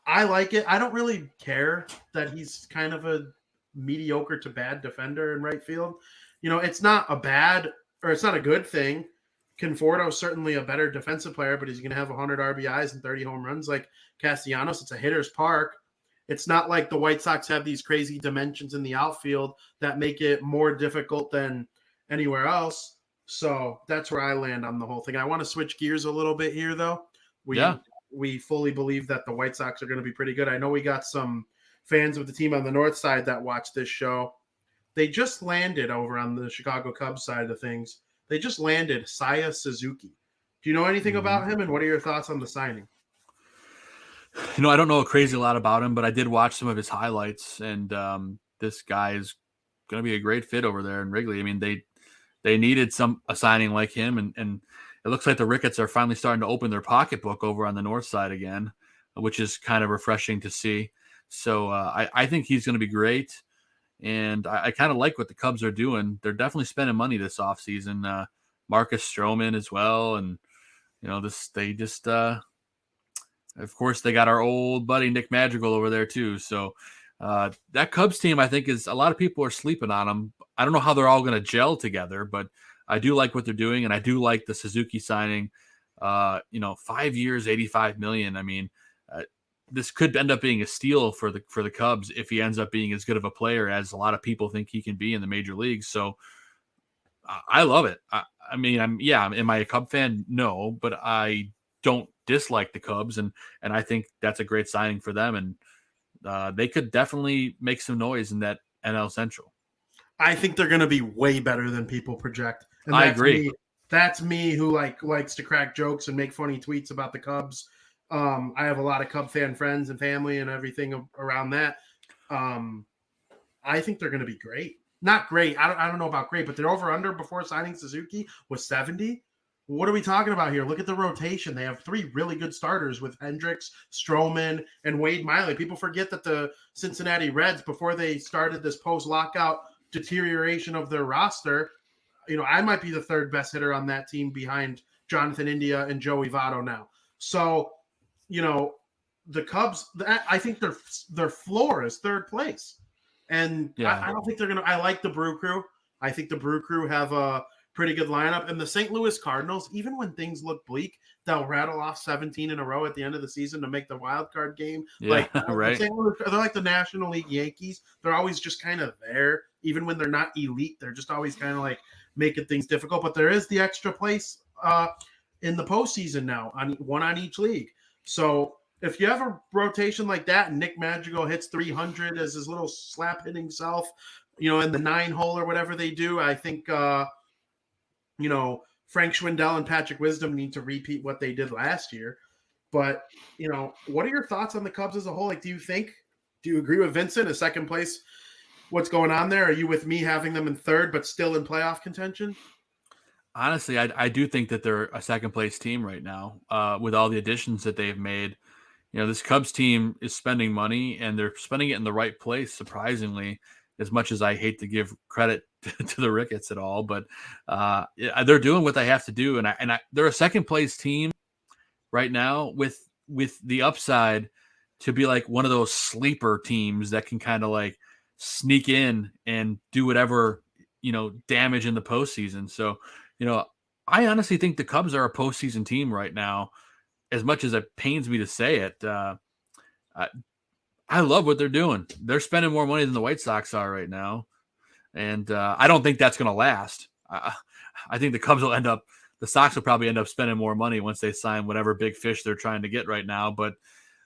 I like it. I don't really care that he's kind of a mediocre to bad defender in right field. It's not a good thing. Conforto's certainly a better defensive player, but he's going to have 100 RBIs and 30 home runs like Castellanos. It's a hitter's park. It's not like the White Sox have these crazy dimensions in the outfield that make it more difficult than anywhere else. So that's where I land on the whole thing. I want to switch gears a little bit here, though. We fully believe that the White Sox are going to be pretty good. I know we got some fans of the team on the north side that watch this show. They just landed over on the Chicago Cubs side of things. They just landed Saya Suzuki. Do you know anything about him, and what are your thoughts on the signing? I don't know a crazy lot about him, but I did watch some of his highlights, and this guy is going to be a great fit over there in Wrigley. I mean, they needed a signing like him, and it looks like the Ricketts are finally starting to open their pocketbook over on the north side again, which is kind of refreshing to see. So I think he's going to be great, and I kind of like what the Cubs are doing. They're definitely spending money this offseason. Marcus Stroman as well, and of course, they got our old buddy Nick Madrigal over there too. So that Cubs team, I think, is a lot of people are sleeping on them. I don't know how they're all going to gel together, but I do like what they're doing, and I do like the Suzuki signing. 5 years, $85 million. I mean, this could end up being a steal for the Cubs if he ends up being as good of a player as a lot of people think he can be in the major leagues. So I love it. Am I a Cub fan? No, but I don't dislike the Cubs, and I think that's a great signing for them, and they could definitely make some noise in that NL Central. I think they're going to be way better than people project. And I agree. That's me who likes to crack jokes and make funny tweets about the Cubs. I have a lot of Cub fan friends and family and everything around that. I think they're going to be great. Not great. I don't know about great, but their over-under before signing Suzuki was 70, what are we talking about here? Look at the rotation. They have 3 really good starters with Hendricks, Stroman, and Wade Miley. People forget that the Cincinnati Reds, before they started this post-lockout deterioration of their roster, I might be the 3rd best hitter on that team behind Jonathan India and Joey Votto now. So, the Cubs, I think their floor is 3rd place. And I don't think they're going to – I like the Brew Crew. I think the Brew Crew have a pretty good lineup. And the St. Louis Cardinals, even when things look bleak, they'll rattle off 17 in a row at the end of the season to make the wild card game. Yeah, right. St. Louis, they're like the National League Yankees. They're always just kind of there. Even when they're not elite, they're just always kind of like making things difficult. But there is the extra place in the postseason now, one on each league. So if you have a rotation like that and Nick Madrigal hits 300 as his little slap hitting self, in the 9-hole or whatever they do, I think, Frank Schwindel and Patrick Wisdom need to repeat what they did last year. But, what are your thoughts on the Cubs as a whole? Like, do you agree with Vincent, a 2nd place? What's going on there? Are you with me having them in 3rd, but still in playoff contention? Honestly, I do think that they're a 2nd place team right now with all the additions that they've made. This Cubs team is spending money, and they're spending it in the right place, surprisingly, as much as I hate to give credit to the Ricketts at all. But they're doing what they have to do, and they're a 2nd place team right now with the upside to be like one of those sleeper teams that can kind of like sneak in and do whatever, damage in the postseason. So, I honestly think the Cubs are a postseason team right now, as much as it pains me to say it. I love what they're doing. They're spending more money than the White Sox are right now. And I don't think that's going to last. I think the Sox will probably end up spending more money once they sign whatever big fish they're trying to get right now. But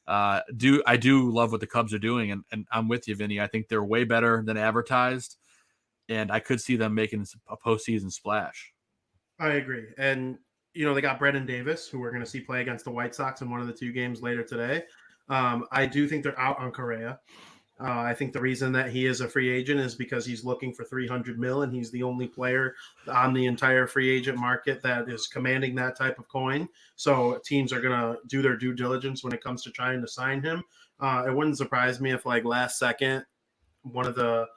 I do love what the Cubs are doing. And I'm with you, Vinny. I think they're way better than advertised. And I could see them making a postseason splash. I agree. And, they got Brendan Davis, who we're going to see play against the White Sox in one of the 2 games later today. I do think they're out on Correa. I think the reason that he is a free agent is because he's looking for $300 million, and he's the only player on the entire free agent market that is commanding that type of coin. So teams are going to do their due diligence when it comes to trying to sign him. It wouldn't surprise me if, like, last second, one of the,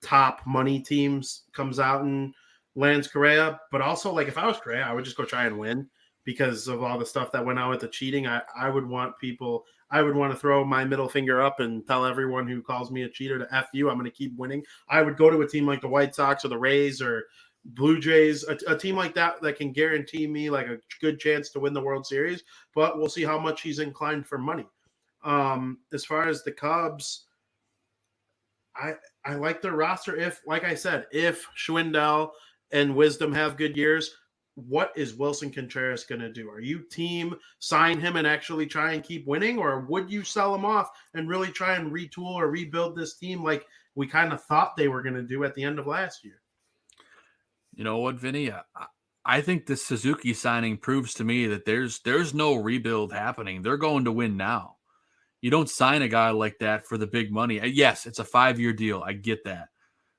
top money teams comes out and lands Correa. But also, like, if I was Correa, I would just go try and win. Because of all the stuff that went on with the cheating, I would want to throw my middle finger up and tell everyone who calls me a cheater to F you. I'm going to keep winning. I would go to a team like the White Sox or the Rays or Blue Jays, a team like that can guarantee me like a good chance to win the World Series. But we'll see how much he's inclined for money. As far as the Cubs, I like their roster. If Schwindel and Wisdom have good years, what is Wilson Contreras going to do? Are you team sign him and actually try and keep winning, or would you sell him off and really try and retool or rebuild this team like we kind of thought they were going to do at the end of last year? You know what, Vinny? I think the Suzuki signing proves to me that there's no rebuild happening. They're going to win now. You don't sign a guy like that for the big money. Yes, it's a 5-year deal. I get that.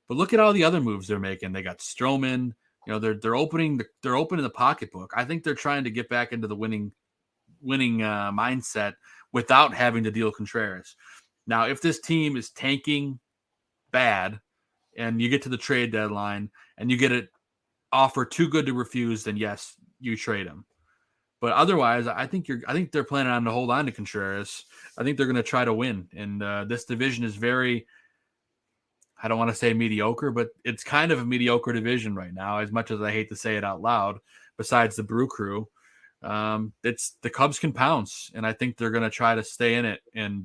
But look at all the other moves they're making. They got Stroman. They're opening the pocketbook. I think they're trying to get back into the winning mindset without having to deal Contreras. Now, if this team is tanking bad, and you get to the trade deadline and you get an offer too good to refuse, then yes, you trade him. But otherwise, I think they're planning on to hold on to Contreras. I think they're going to try to win, and this division is very. I don't want to say mediocre, but it's kind of a mediocre division right now, as much as I hate to say it out loud, besides the Brew Crew. It's the Cubs can pounce, and I think they're going to try to stay in it and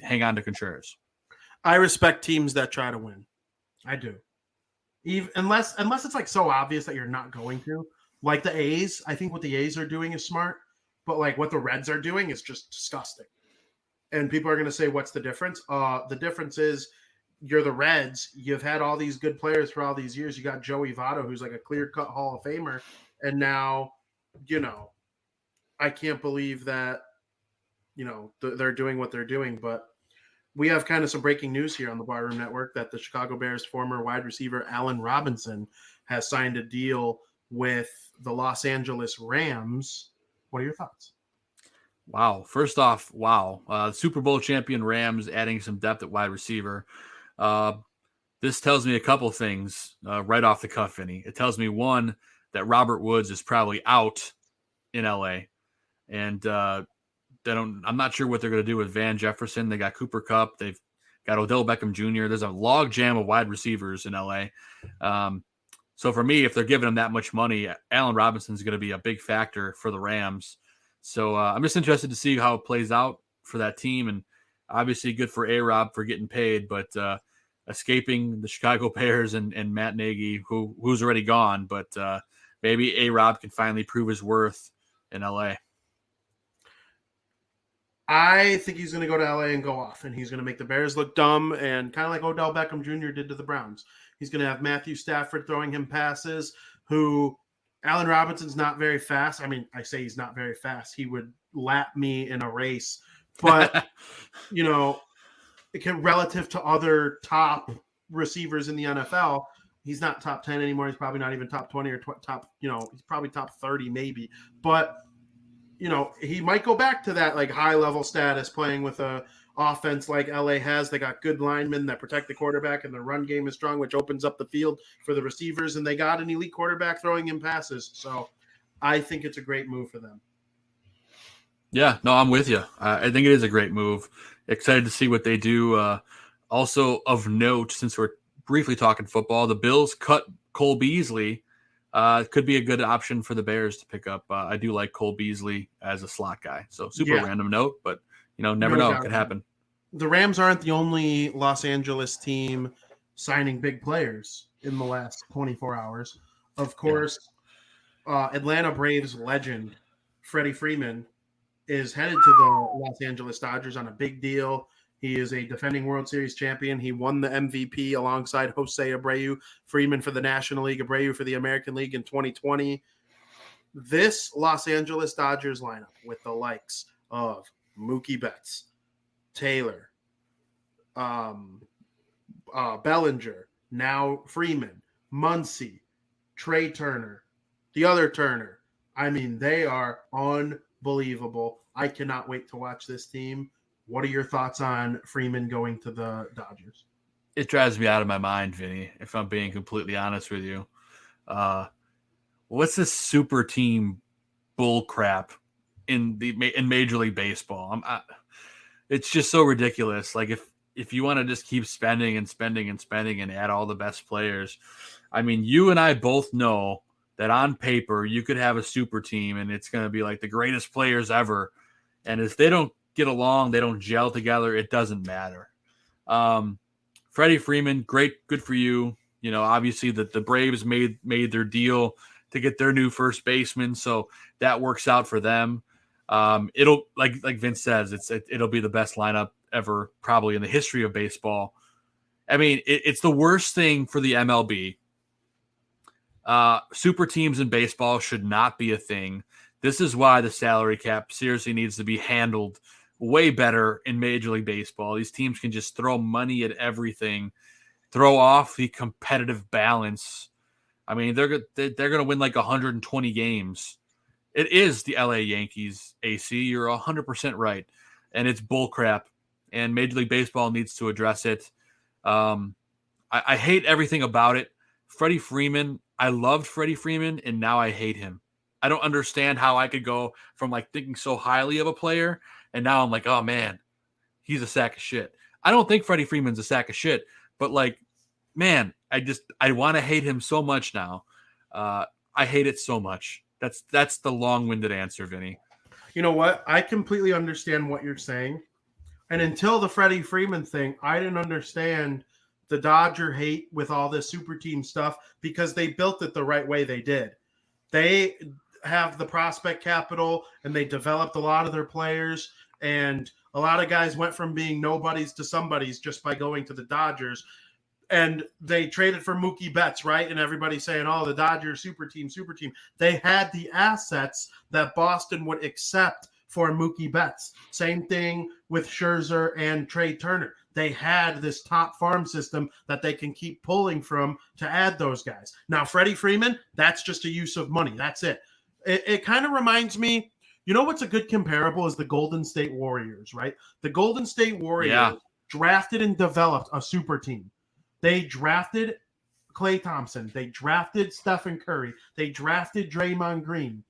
hang on to Contreras. I respect teams that try to win. I do. Unless it's like so obvious that you're not going to. Like the A's, I think what the A's are doing is smart, but like what the Reds are doing is just disgusting. And people are going to say, what's the difference? The difference is, you're the Reds. You've had all these good players for all these years. You got Joey Votto, who's like a clear-cut Hall of Famer. And now, I can't believe that, they're doing what they're doing. But we have kind of some breaking news here on the Barroom Network that the Chicago Bears former wide receiver Allen Robinson has signed a deal with the Los Angeles Rams. What are your thoughts? Wow. First off, wow. Super Bowl champion Rams adding some depth at wide receiver. This tells me a couple things right off the cuff, Vinny. It tells me, one, that Robert Woods is probably out in LA. And I'm not sure what they're going to do with Van Jefferson. They got Cooper Kupp. They've got Odell Beckham Jr. There's a log jam of wide receivers in LA. So for me, if they're giving him that much money, Allen Robinson's going to be a big factor for the Rams. So I'm just interested to see how it plays out for that team. And obviously good for A-Rob for getting paid, but escaping the Chicago Bears and Matt Nagy, who's already gone. But maybe A-Rob can finally prove his worth in LA. I think he's going to go to LA and go off, and he's going to make the Bears look dumb, and kind of like Odell Beckham Jr. did to the Browns. He's going to have Matthew Stafford throwing him passes, who Allen Robinson's not very fast. I mean, I say he's not very fast. He would lap me in a race. But, relative to other top receivers in the NFL, he's not top 10 anymore. He's probably not even top 20 or top, he's probably top 30 maybe. But he might go back to that like high level status playing with a offense like LA has. They got good linemen that protect the quarterback, and the run game is strong, which opens up the field for the receivers. And they got an elite quarterback throwing him passes. So I think it's a great move for them. Yeah, no, I'm with you. I think it is a great move. Excited to see what they do. Also of note, since we're briefly talking football, the Bills cut Cole Beasley. Could be a good option for the Bears to pick up. I do like Cole Beasley as a slot guy. So super random note, but never know. It could happen. The Rams aren't the only Los Angeles team signing big players in the last 24 hours. Of course, Atlanta Braves legend Freddie Freeman is headed to the Los Angeles Dodgers on a big deal. He is a defending World Series champion. He won the MVP alongside Jose Abreu, Freeman for the National League, Abreu for the American League in 2020. This Los Angeles Dodgers lineup with the likes of Mookie Betts, Taylor, Bellinger, now Freeman, Muncy, Trey Turner, the other Turner. I mean, they are unbelievable. I cannot wait to watch this team. What are your thoughts on Freeman going to the Dodgers? It drives me out of my mind, Vinny, if I'm being completely honest with you. What's this super team bull crap in Major League Baseball? It's just so ridiculous. Like if you want to just keep spending and spending and spending and add all the best players, I mean, you and I both know that on paper you could have a super team and it's going to be like the greatest players ever. And if they don't get along, they don't gel together, it doesn't matter. Freddie Freeman, great, good for you. Obviously the Braves made their deal to get their new first baseman, so that works out for them. It'll like Vince says, it'll be the best lineup ever, probably in the history of baseball. I mean, it's the worst thing for the MLB. Super teams in baseball should not be a thing. This is why the salary cap seriously needs to be handled way better in Major League Baseball. These teams can just throw money at everything, throw off the competitive balance. I mean, they're going to win like 120 games. It is the LA Yankees, AC. You're 100% right. And it's bullcrap. And Major League Baseball needs to address it. I hate everything about it. Freddie Freeman, I loved Freddie Freeman, and now I hate him. I don't understand how I could go from like thinking so highly of a player, and now I'm like, oh man, he's a sack of shit. I don't think Freddie Freeman's a sack of shit, but like, man, I want to hate him so much now. I hate it so much. That's the long-winded answer, Vinny. You know what? I completely understand what you're saying. And until the Freddie Freeman thing, I didn't understand the Dodger hate with all this super team stuff because they built it the right way they did. They have the prospect capital and they developed a lot of their players, and a lot of guys went from being nobodies to somebodies just by going to the Dodgers. And they traded for Mookie Betts, right? And everybody's saying, oh, the Dodgers super team. They had the assets that Boston would accept for Mookie Betts. Same thing with Scherzer and Trey Turner. they had this top farm system that they can keep pulling from to add those guys. Now, Freddie Freeman, that's just a use of money. That's it. It kind of reminds me, you know what's a good comparable is the Golden State Warriors, right? The Golden State Warriors drafted and developed a super team. They drafted Klay Thompson. They drafted Stephen Curry. They drafted Draymond Green.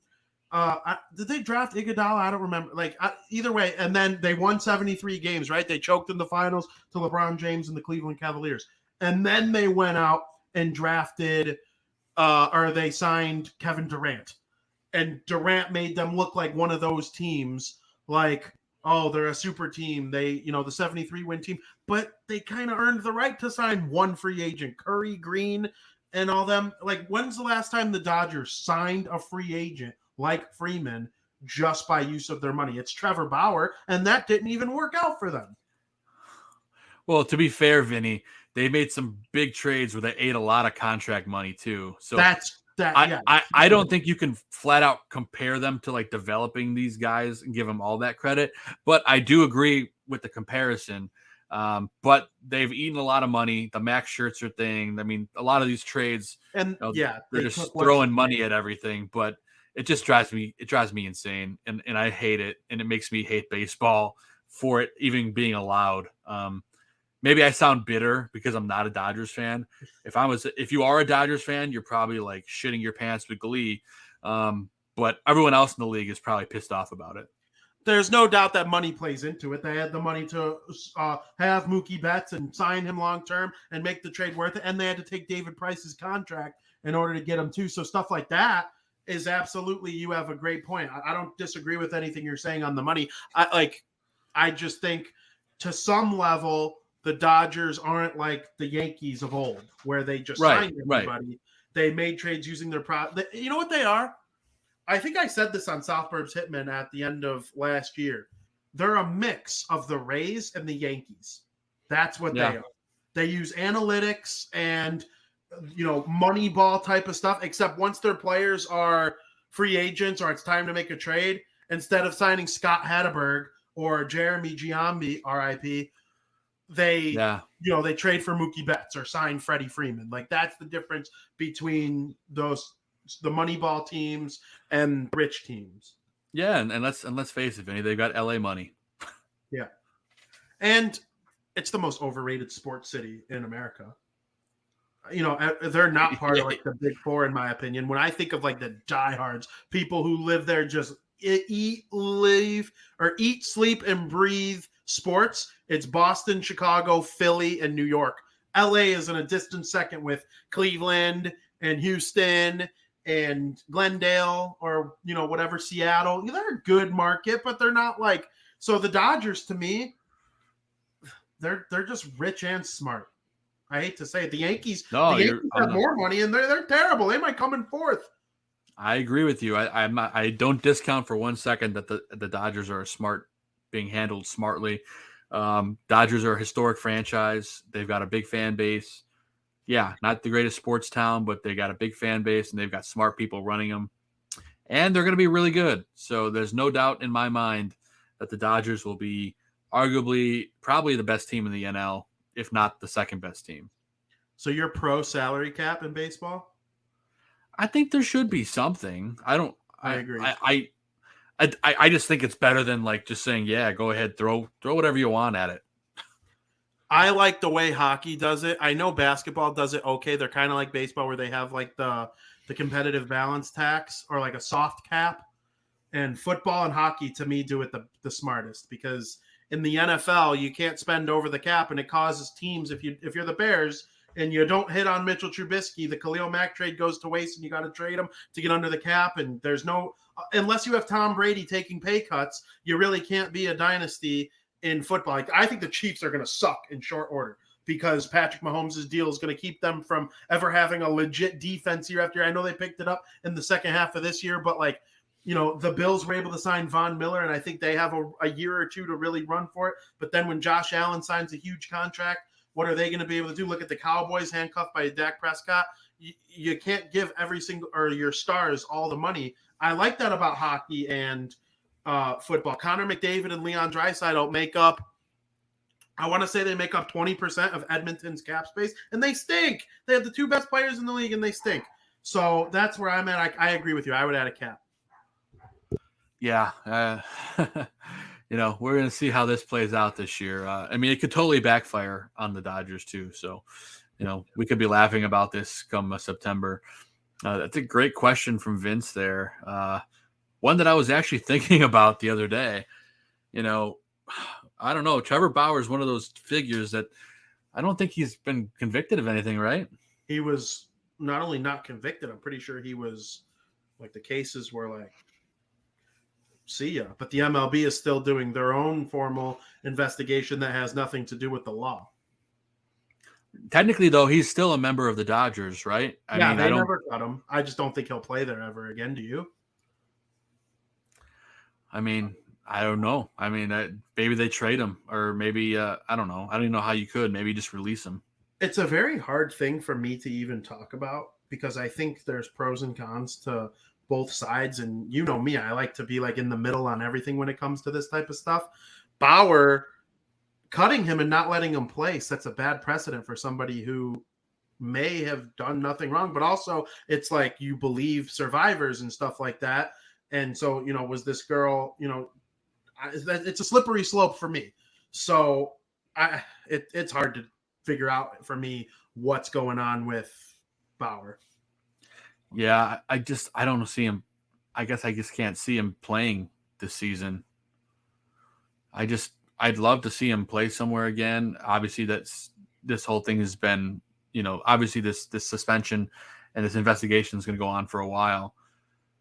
Did they draft Iguodala? I don't remember. Either way, and then they won 73 games, right? They choked in the finals to LeBron James and the Cleveland Cavaliers. And then they went out and drafted, or they signed Kevin Durant. And Durant made them look like one of those teams, like, oh, they're a super team. They, the 73-win team. But they kind of earned the right to sign one free agent, Curry, Green, and all them. Like, when's the last time the Dodgers signed a free agent like Freeman just by use of their money? It's Trevor Bauer, and that didn't even work out for them. Well, to be fair, Vinny, they made some big trades where they ate a lot of contract money too. So I don't think you can flat out compare them to like developing these guys and give them all that credit. But I do agree with the comparison. But they've eaten a lot of money. The Max Scherzer thing. I mean, a lot of these trades, and they're just throwing money at everything. But it just drives me insane, and I hate it, and it makes me hate baseball for it even being allowed. Maybe I sound bitter because I'm not a Dodgers fan. If you are a Dodgers fan, you're probably like shitting your pants with glee. But everyone else in the league is probably pissed off about it. There's no doubt that money plays into it. They had the money to have Mookie Betts and sign him long term and make the trade worth it, and they had to take David Price's contract in order to get him too. So stuff like that is absolutely. You have a great point. I don't disagree with anything you're saying on the money. I just think to some level, the Dodgers aren't like the Yankees of old, where they just signed everybody. Right. They made trades using their You know what they are? I think I said this on South Burbs Hitmen at the end of last year. They're a mix of the Rays and the Yankees. That's what they are. They use analytics and money ball type of stuff, except once their players are free agents or it's time to make a trade, instead of signing Scott Hatteberg or Jeremy Giambi, RIP, they trade for Mookie Betts or sign Freddie Freeman. Like, that's the difference between the Moneyball teams and rich teams. Yeah, and let's face it, Vinny, they've got LA money. Yeah. And it's the most overrated sports city in America. They're not part of like the big four, in my opinion. When I think of like the diehards, people who live there just eat, sleep, and breathe sports, it's Boston, Chicago, Philly, and New York. LA is in a distant second with Cleveland and Houston and Glendale, or whatever, Seattle. They're a good market, but they're not like. So the Dodgers, to me, they're just rich and smart. I hate to say it. The Yankees have more money, and they're terrible. They might come in fourth. I agree with you. I don't discount for 1 second that the Dodgers are being handled smartly. Dodgers are a historic franchise. They've got a big fan base. Yeah, not the greatest sports town, but they got a big fan base, and they've got smart people running them. And they're going to be really good. So there's no doubt in my mind that the Dodgers will be arguably probably the best team in the NL, if not the second best team. So you're pro salary cap in baseball? I think there should be something. I agree. I just think it's better than like just saying, yeah, go ahead, throw whatever you want at it. I like the way hockey does it. I know basketball does it okay. They're kind of like baseball, where they have like the competitive balance tax, or like a soft cap. And football and hockey, to me, do it the smartest, because in the NFL, you can't spend over the cap, and it causes teams, if you're the Bears and you don't hit on Mitchell Trubisky, the Khalil Mack trade goes to waste, and you got to trade him to get under the cap. And there's unless you have Tom Brady taking pay cuts, you really can't be a dynasty in football. Like, I think the Chiefs are going to suck in short order, because Patrick Mahomes' deal is going to keep them from ever having a legit defense year after year. I know they picked it up in the second half of this year, but the Bills were able to sign Von Miller, and I think they have a year or two to really run for it. But then when Josh Allen signs a huge contract, what are they going to be able to do? Look at the Cowboys handcuffed by Dak Prescott. You can't give your stars all the money. I like that about hockey and football. Connor McDavid and Leon Draisaitl make up I want to say they make up 20% of Edmonton's cap space, and they stink. They have the 2 best players in the league, and they stink. So that's where I'm at. I agree with you. I would add a cap. Yeah. We're going to see how this plays out this year. I mean, it could totally backfire on the Dodgers too. So, we could be laughing about this come September. That's a great question from Vince there. One that I was actually thinking about the other day. I don't know. Trevor Bauer is one of those figures that I don't think he's been convicted of anything, right? He was not only not convicted, I'm pretty sure he was like the cases were like, see ya. But the MLB is still doing their own formal investigation that has nothing to do with the law. Technically, though, he's still a member of the Dodgers, right? They never cut him. I just don't think he'll play there ever again. Do you? I mean, I don't know. I mean, maybe they trade him, or maybe I don't know. I don't even know how you could. Maybe just release him. It's a very hard thing for me to even talk about because I think there's pros and cons to both sides. And you know me, I like to be like in the middle on everything when it comes to this type of stuff. Bauer cutting him and not letting him play sets a bad precedent for somebody who may have done nothing wrong, but also it's like you believe survivors and stuff like that. And so, was this girl, it's a slippery slope for me. So it's hard to figure out for me what's going on with Bauer. Yeah, I don't see him. I guess I just can't see him playing this season. I'd love to see him play somewhere again. Obviously, this whole thing has been, obviously this suspension and this investigation is going to go on for a while.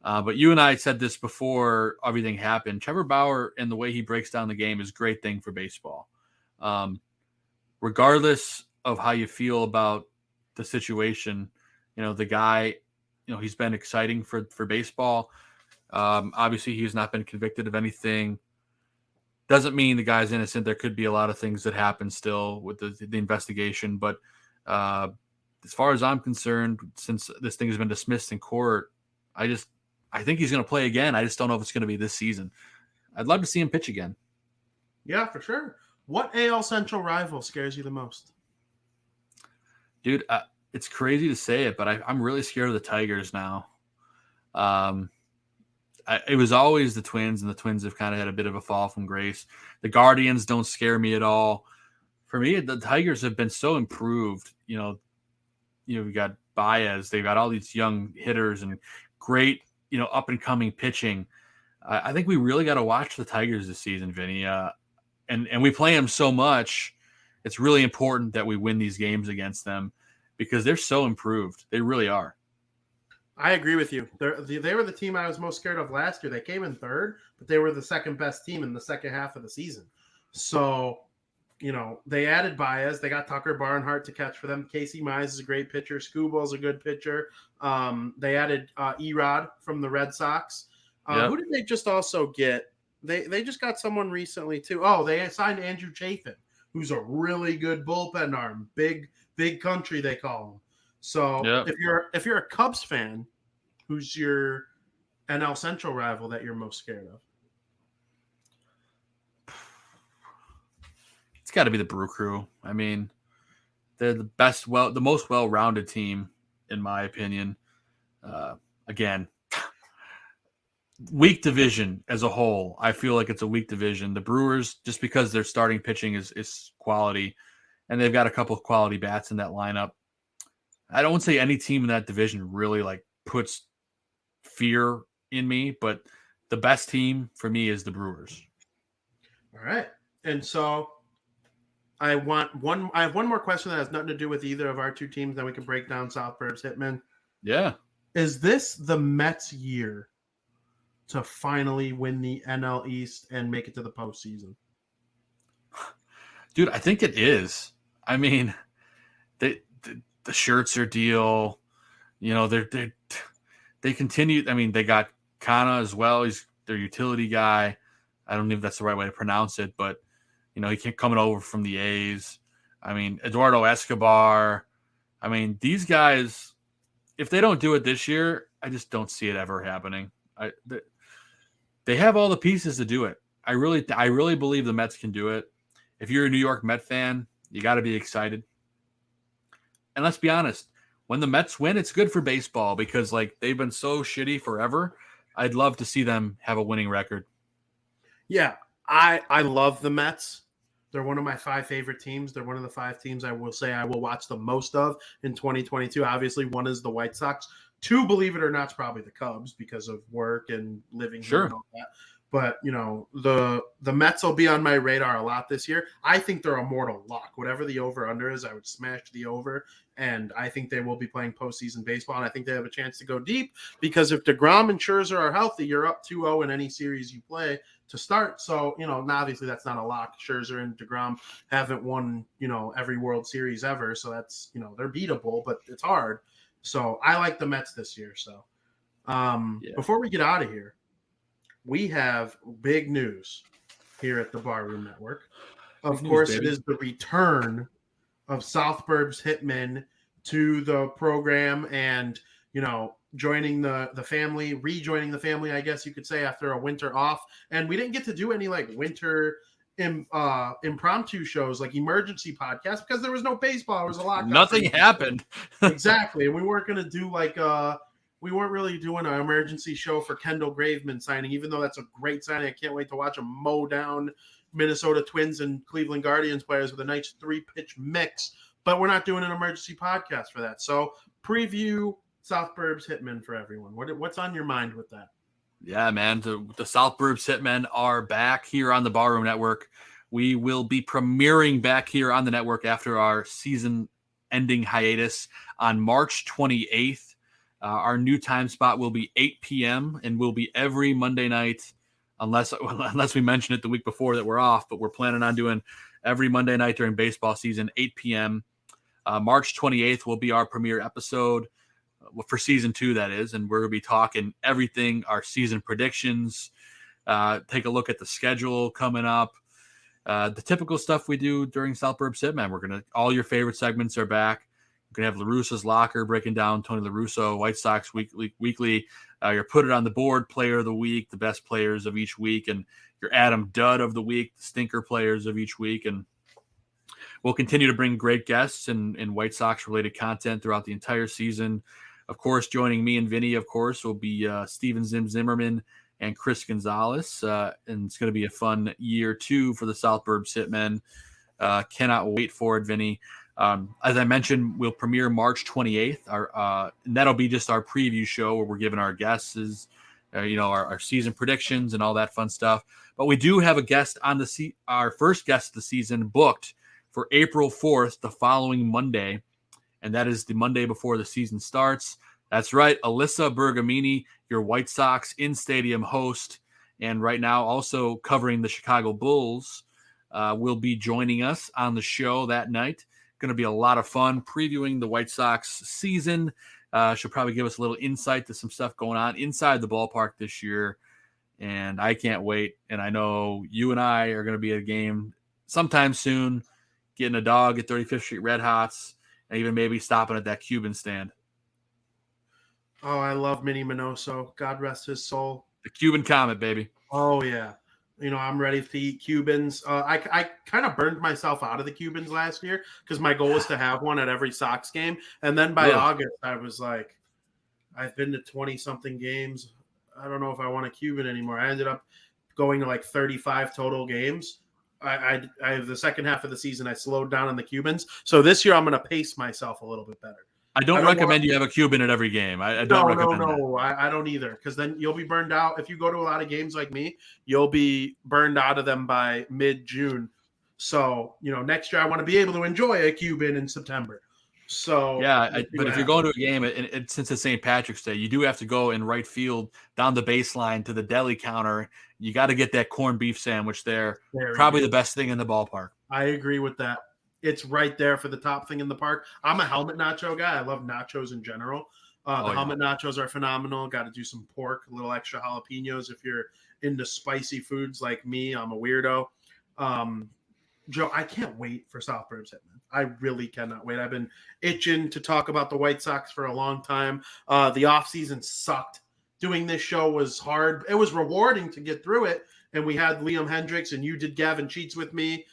But you and I said this before everything happened. Trevor Bauer and the way he breaks down the game is a great thing for baseball. Regardless of how you feel about the situation, the guy, he's been exciting for baseball. Obviously, he's not been convicted of anything. Doesn't mean the guy's innocent. There could be a lot of things that happen still with the investigation. But as far as I'm concerned, since this thing has been dismissed in court, I think he's going to play again. I just don't know if it's going to be this season. I'd love to see him pitch again. Yeah, for sure. What AL Central rival scares you the most? Dude, it's crazy to say it, but I'm really scared of the Tigers now. It was always the Twins, and the Twins have kind of had a bit of a fall from grace. The Guardians don't scare me at all. For me, the Tigers have been so improved. We got Baez. They've got all these young hitters and great, up and coming pitching. I think we really got to watch the Tigers this season, Vinny. And we play them so much. It's really important that we win these games against them because they're so improved. They really are. I agree with you. They were the team I was most scared of last year. They came in third, but they were the second best team in the second half of the season. So, they added Baez. They got Tucker Barnhart to catch for them. Casey Mize is a great pitcher. Scooble's a good pitcher. They added Erod from the Red Sox. Yep. Who did they just also get? They just got someone recently too. Oh, they signed Andrew Chafin, who's a really good bullpen arm. Big country, they call him. So yep. if you're a Cubs fan, who's your NL Central rival that you're most scared of? It's got to be the Brew Crew. I mean, they're the most well-rounded team, in my opinion. Again, weak division as a whole. I feel like it's a weak division. The Brewers, just because their starting pitching is quality, and they've got a couple of quality bats in that lineup. I don't say any team in that division really puts fear in me, but the best team for me is the Brewers. All right. And so I have one more question that has nothing to do with either of our two teams, then we can break down South Burbs Hitmen. Yeah. Is this the Mets' year to finally win the NL East and make it to the postseason? Dude, I think it is. I mean, the Scherzer deal, they continue. I mean, they got Kana as well. He's their utility guy. I don't know if that's the right way to pronounce it, but he can't coming over from the A's. I mean, Eduardo Escobar. I mean, these guys, if they don't do it this year, I just don't see it ever happening. They have all the pieces to do it. I really believe the Mets can do it. if you're a New York Met fan, you got to be excited. And let's be honest, when the Mets win, it's good for baseball because like they've been so shitty forever. I'd love to see them have a winning record. Yeah, I love the Mets. They're one of my 5 favorite teams. They're one of the 5 teams I will say I will watch the most of in 2022. Obviously, one is the White Sox. 2, believe it or not, is probably the Cubs because of work and living here and all that. But, you know, the Mets will be on my radar a lot this year. I think they're a mortal lock. Whatever the over-under is, I would smash the over. And I think they will be playing postseason baseball. And I think they have a chance to go deep because if DeGrom and Scherzer are healthy, you're up 2-0 in any series you play to start. So, you know, obviously that's not a lock. Scherzer and DeGrom haven't won, you know, every World Series ever. So that's, you know, they're beatable, but it's hard. So I like the Mets this year. So before we get out of here, we have big news here at the Barroom Network. Of course, it is the return of South Burbs Hitmen to the program and, you know, joining the family, rejoining the family, I guess you could say, after a winter off. And we didn't get to do any like winter impromptu shows like emergency podcasts because there was no baseball. There was a lot. Nothing happened. Exactly. And we weren't going to do like we weren't really doing an emergency show for Kendall Graveman signing, even though that's a great signing. I can't wait to watch him mow down Minnesota Twins and Cleveland Guardians players with a nice 3-pitch mix. But we're not doing an emergency podcast for that. So preview South Burbs Hitmen for everyone. What's on your mind with that? Yeah, man. The South Burbs Hitmen are back here on the Barroom Network. We will be premiering back here on the network after our season-ending hiatus on March 28th. Our new time spot will be 8 p.m. and will be every Monday night, unless we mention it the week before that we're off. But we're planning on doing every Monday night during baseball season, 8 p.m. March 28th will be our premiere episode. For season 2, that is, and we're going to be talking everything, our season predictions, take a look at the schedule coming up, the typical stuff we do during South Burbs Hitman. All your favorite segments are back. We're going to have LaRusso's Locker breaking down Tony LaRusso, White Sox Weekly, your Put It on the Board Player of the Week, the best players of each week, and your Adam Dud of the Week, the stinker players of each week, and we'll continue to bring great guests and White Sox-related content throughout the entire season. Of course, joining me and Vinnie, of course, will be Steven Zimmerman and Chris Gonzalez. And it's going to be a fun year, too, for the South Burbs Hitmen. Cannot wait for it, Vinnie. As I mentioned, we'll premiere March 28th. And that'll be just our preview show where we're giving our guesses, our season predictions and all that fun stuff. But we do have a guest on our first guest of the season booked for April 4th, the following Monday. And that is the Monday before the season starts. That's right, Alyssa Bergamini, your White Sox in-stadium host, and right now also covering the Chicago Bulls, will be joining us on the show that night. Going to be a lot of fun previewing the White Sox season. She'll probably give us a little insight to some stuff going on inside the ballpark this year, and I can't wait. And I know you and I are going to be at a game sometime soon, getting a dog at 35th Street Red Hots, and even maybe stopping at that Cuban stand. Oh, I love Minnie Minoso. God rest his soul. The Cuban Comet, baby. Oh, yeah. I'm ready to eat Cubans. I kind of burned myself out of the Cubans last year because my goal was to have one at every Sox game. And then by August, I was like, I've been to 20-something games. I don't know if I want a Cuban anymore. I ended up going to like 35 total games. I the second half of the season, I slowed down on the Cubans. So this year, I'm going to pace myself a little bit better. I don't recommend you have a Cuban at every game. I don't recommend that. No, I don't either, because then you'll be burned out. If you go to a lot of games like me, you'll be burned out of them by mid-June. So, next year I want to be able to enjoy a Cuban in September. So yeah, but if you're going to a game, and since it's St. Patrick's Day, you do have to go in right field down the baseline to the deli counter. You got to get that corned beef sandwich there. Probably the best thing in the ballpark. I agree with that. It's right there for the top thing in the park. I'm a helmet nacho guy. I love nachos in general. Helmet nachos are phenomenal. Got to do some pork, a little extra jalapenos if you're into spicy foods like me. I'm a weirdo. Joe, I can't wait for South Burbs Hitmen. I really cannot wait. I've been itching to talk about the White Sox for a long time. The offseason sucked. Doing this show was hard. It was rewarding to get through it. And we had Liam Hendricks, and you did Gavin Cheats with me.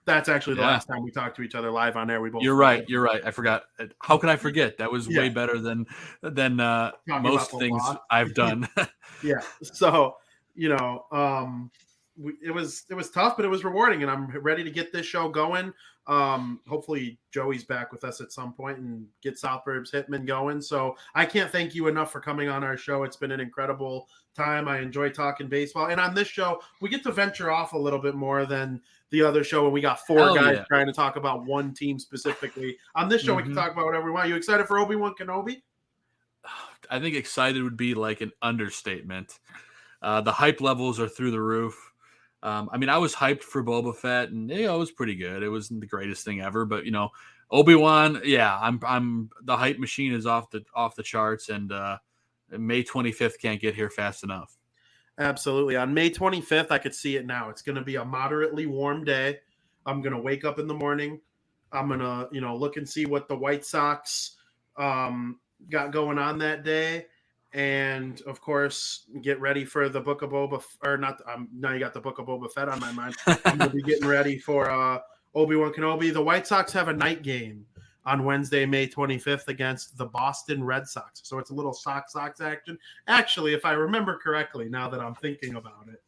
that's actually the last time we talked to each other live on air. We both. You're right. I forgot. How can I forget? That was way better than most things I've done. Yeah. So, it was tough, but it was rewarding, and I'm ready to get this show going. Hopefully Joey's back with us at some point and get South Burbs Hitmen going. So I can't thank you enough for coming on our show. It's been an incredible time. I enjoy talking baseball. And on this show, we get to venture off a little bit more than the other show when we got four guys trying to talk about one team specifically. On this show, we can talk about whatever we want. You excited for Obi-Wan Kenobi? I think excited would be like an understatement. The hype levels are through the roof. I was hyped for Boba Fett, and it was pretty good. It wasn't the greatest thing ever, but Obi-Wan, I'm the hype machine is off the charts, and May 25th can't get here fast enough. Absolutely. On May 25th, I could see it now. It's going to be a moderately warm day. I'm going to wake up in the morning. I'm going to, look and see what the White Sox got going on that day. And of course, get ready for the Book of Boba, or not. Now you got the Book of Boba Fett on my mind. I'm going to be getting ready for Obi-Wan Kenobi. The White Sox have a night game on Wednesday, May 25th against the Boston Red Sox. So it's a little Sox action. Actually, if I remember correctly, now that I'm thinking about it,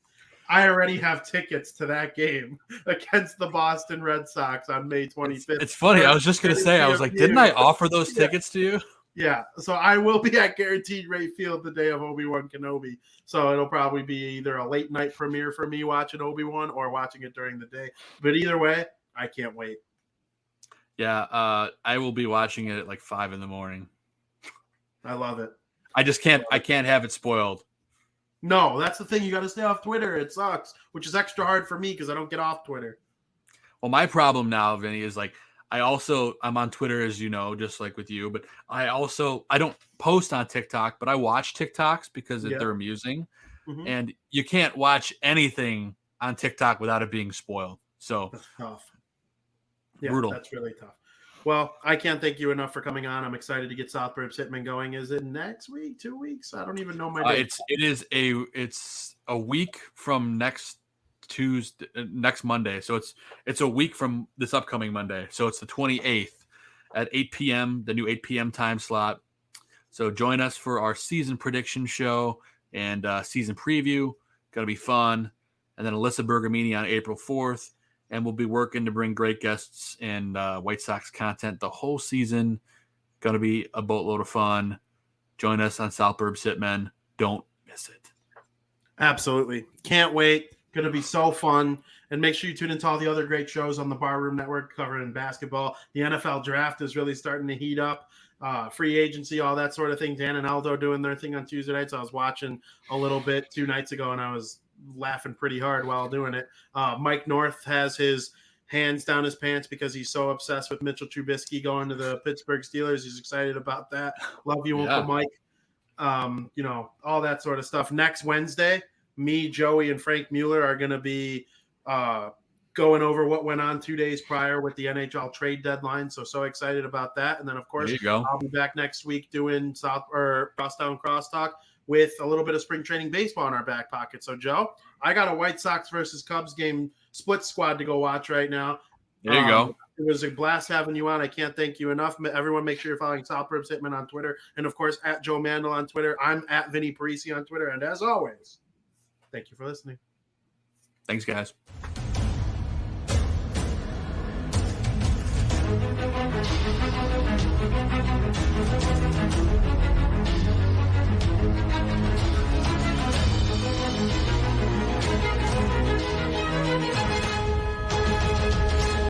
I already have tickets to that game against the Boston Red Sox on May 25th. It's funny. I was just going to say, I was like, didn't I offer those tickets to you? Yeah, so I will be at Guaranteed Rate Field the day of Obi-Wan Kenobi. So it'll probably be either a late night premiere for me watching Obi-Wan or watching it during the day. But either way, I can't wait. Yeah, I will be watching it at like 5 a.m. I love it. I can't have it spoiled. No, that's the thing. You got to stay off Twitter. It sucks, which is extra hard for me because I don't get off Twitter. Well, my problem now, Vinny, is like, I'm on Twitter, as you know, just like with you, but I don't post on TikTok, but I watch TikToks because they're amusing. Mm-hmm. And you can't watch anything on TikTok without it being spoiled. So that's tough. Yeah, brutal. That's really tough. Well, I can't thank you enough for coming on. I'm excited to get South Burbs Hitmen going. Is it next week, 2 weeks? I don't even know my date. It's a week from next Monday. So it's a week from this upcoming Monday. So it's the 28th at 8 p.m., the new 8 p.m. time slot. So join us for our season prediction show and season preview. Going to be fun. And then Alyssa Bergamini on April 4th. And we'll be working to bring great guests and White Sox content the whole season. Going to be a boatload of fun. Join us on South Burbs Hitmen. Don't miss it. Absolutely. Can't wait. Going to be so fun. And make sure you tune into all the other great shows on the Barroom Network covering basketball. The NFL draft is really starting to heat up. Free agency, all that sort of thing. Dan and Aldo doing their thing on Tuesday nights. I was watching a little bit 2 nights ago, and I was laughing pretty hard while doing it. Mike North has his hands down his pants because he's so obsessed with Mitchell Trubisky going to the Pittsburgh Steelers. He's excited about that. Love you, Uncle Mike. All that sort of stuff. Next Wednesday, me, Joey, and Frank Mueller are going to be going over what went on 2 days prior with the NHL trade deadline. So excited about that. And then, of course, I'll be back next week doing Crosstown Crosstalk with a little bit of spring training baseball in our back pocket. So, Joe, I got a White Sox versus Cubs game split squad to go watch right now. There you go. It was a blast having you on. I can't thank you enough. Everyone, make sure you're following South Burbs Hitmen on Twitter. And, of course, at Joe Mandel on Twitter. I'm at Vinnie Parisi on Twitter. And, as always, thank you for listening. Thanks, guys. Thank you.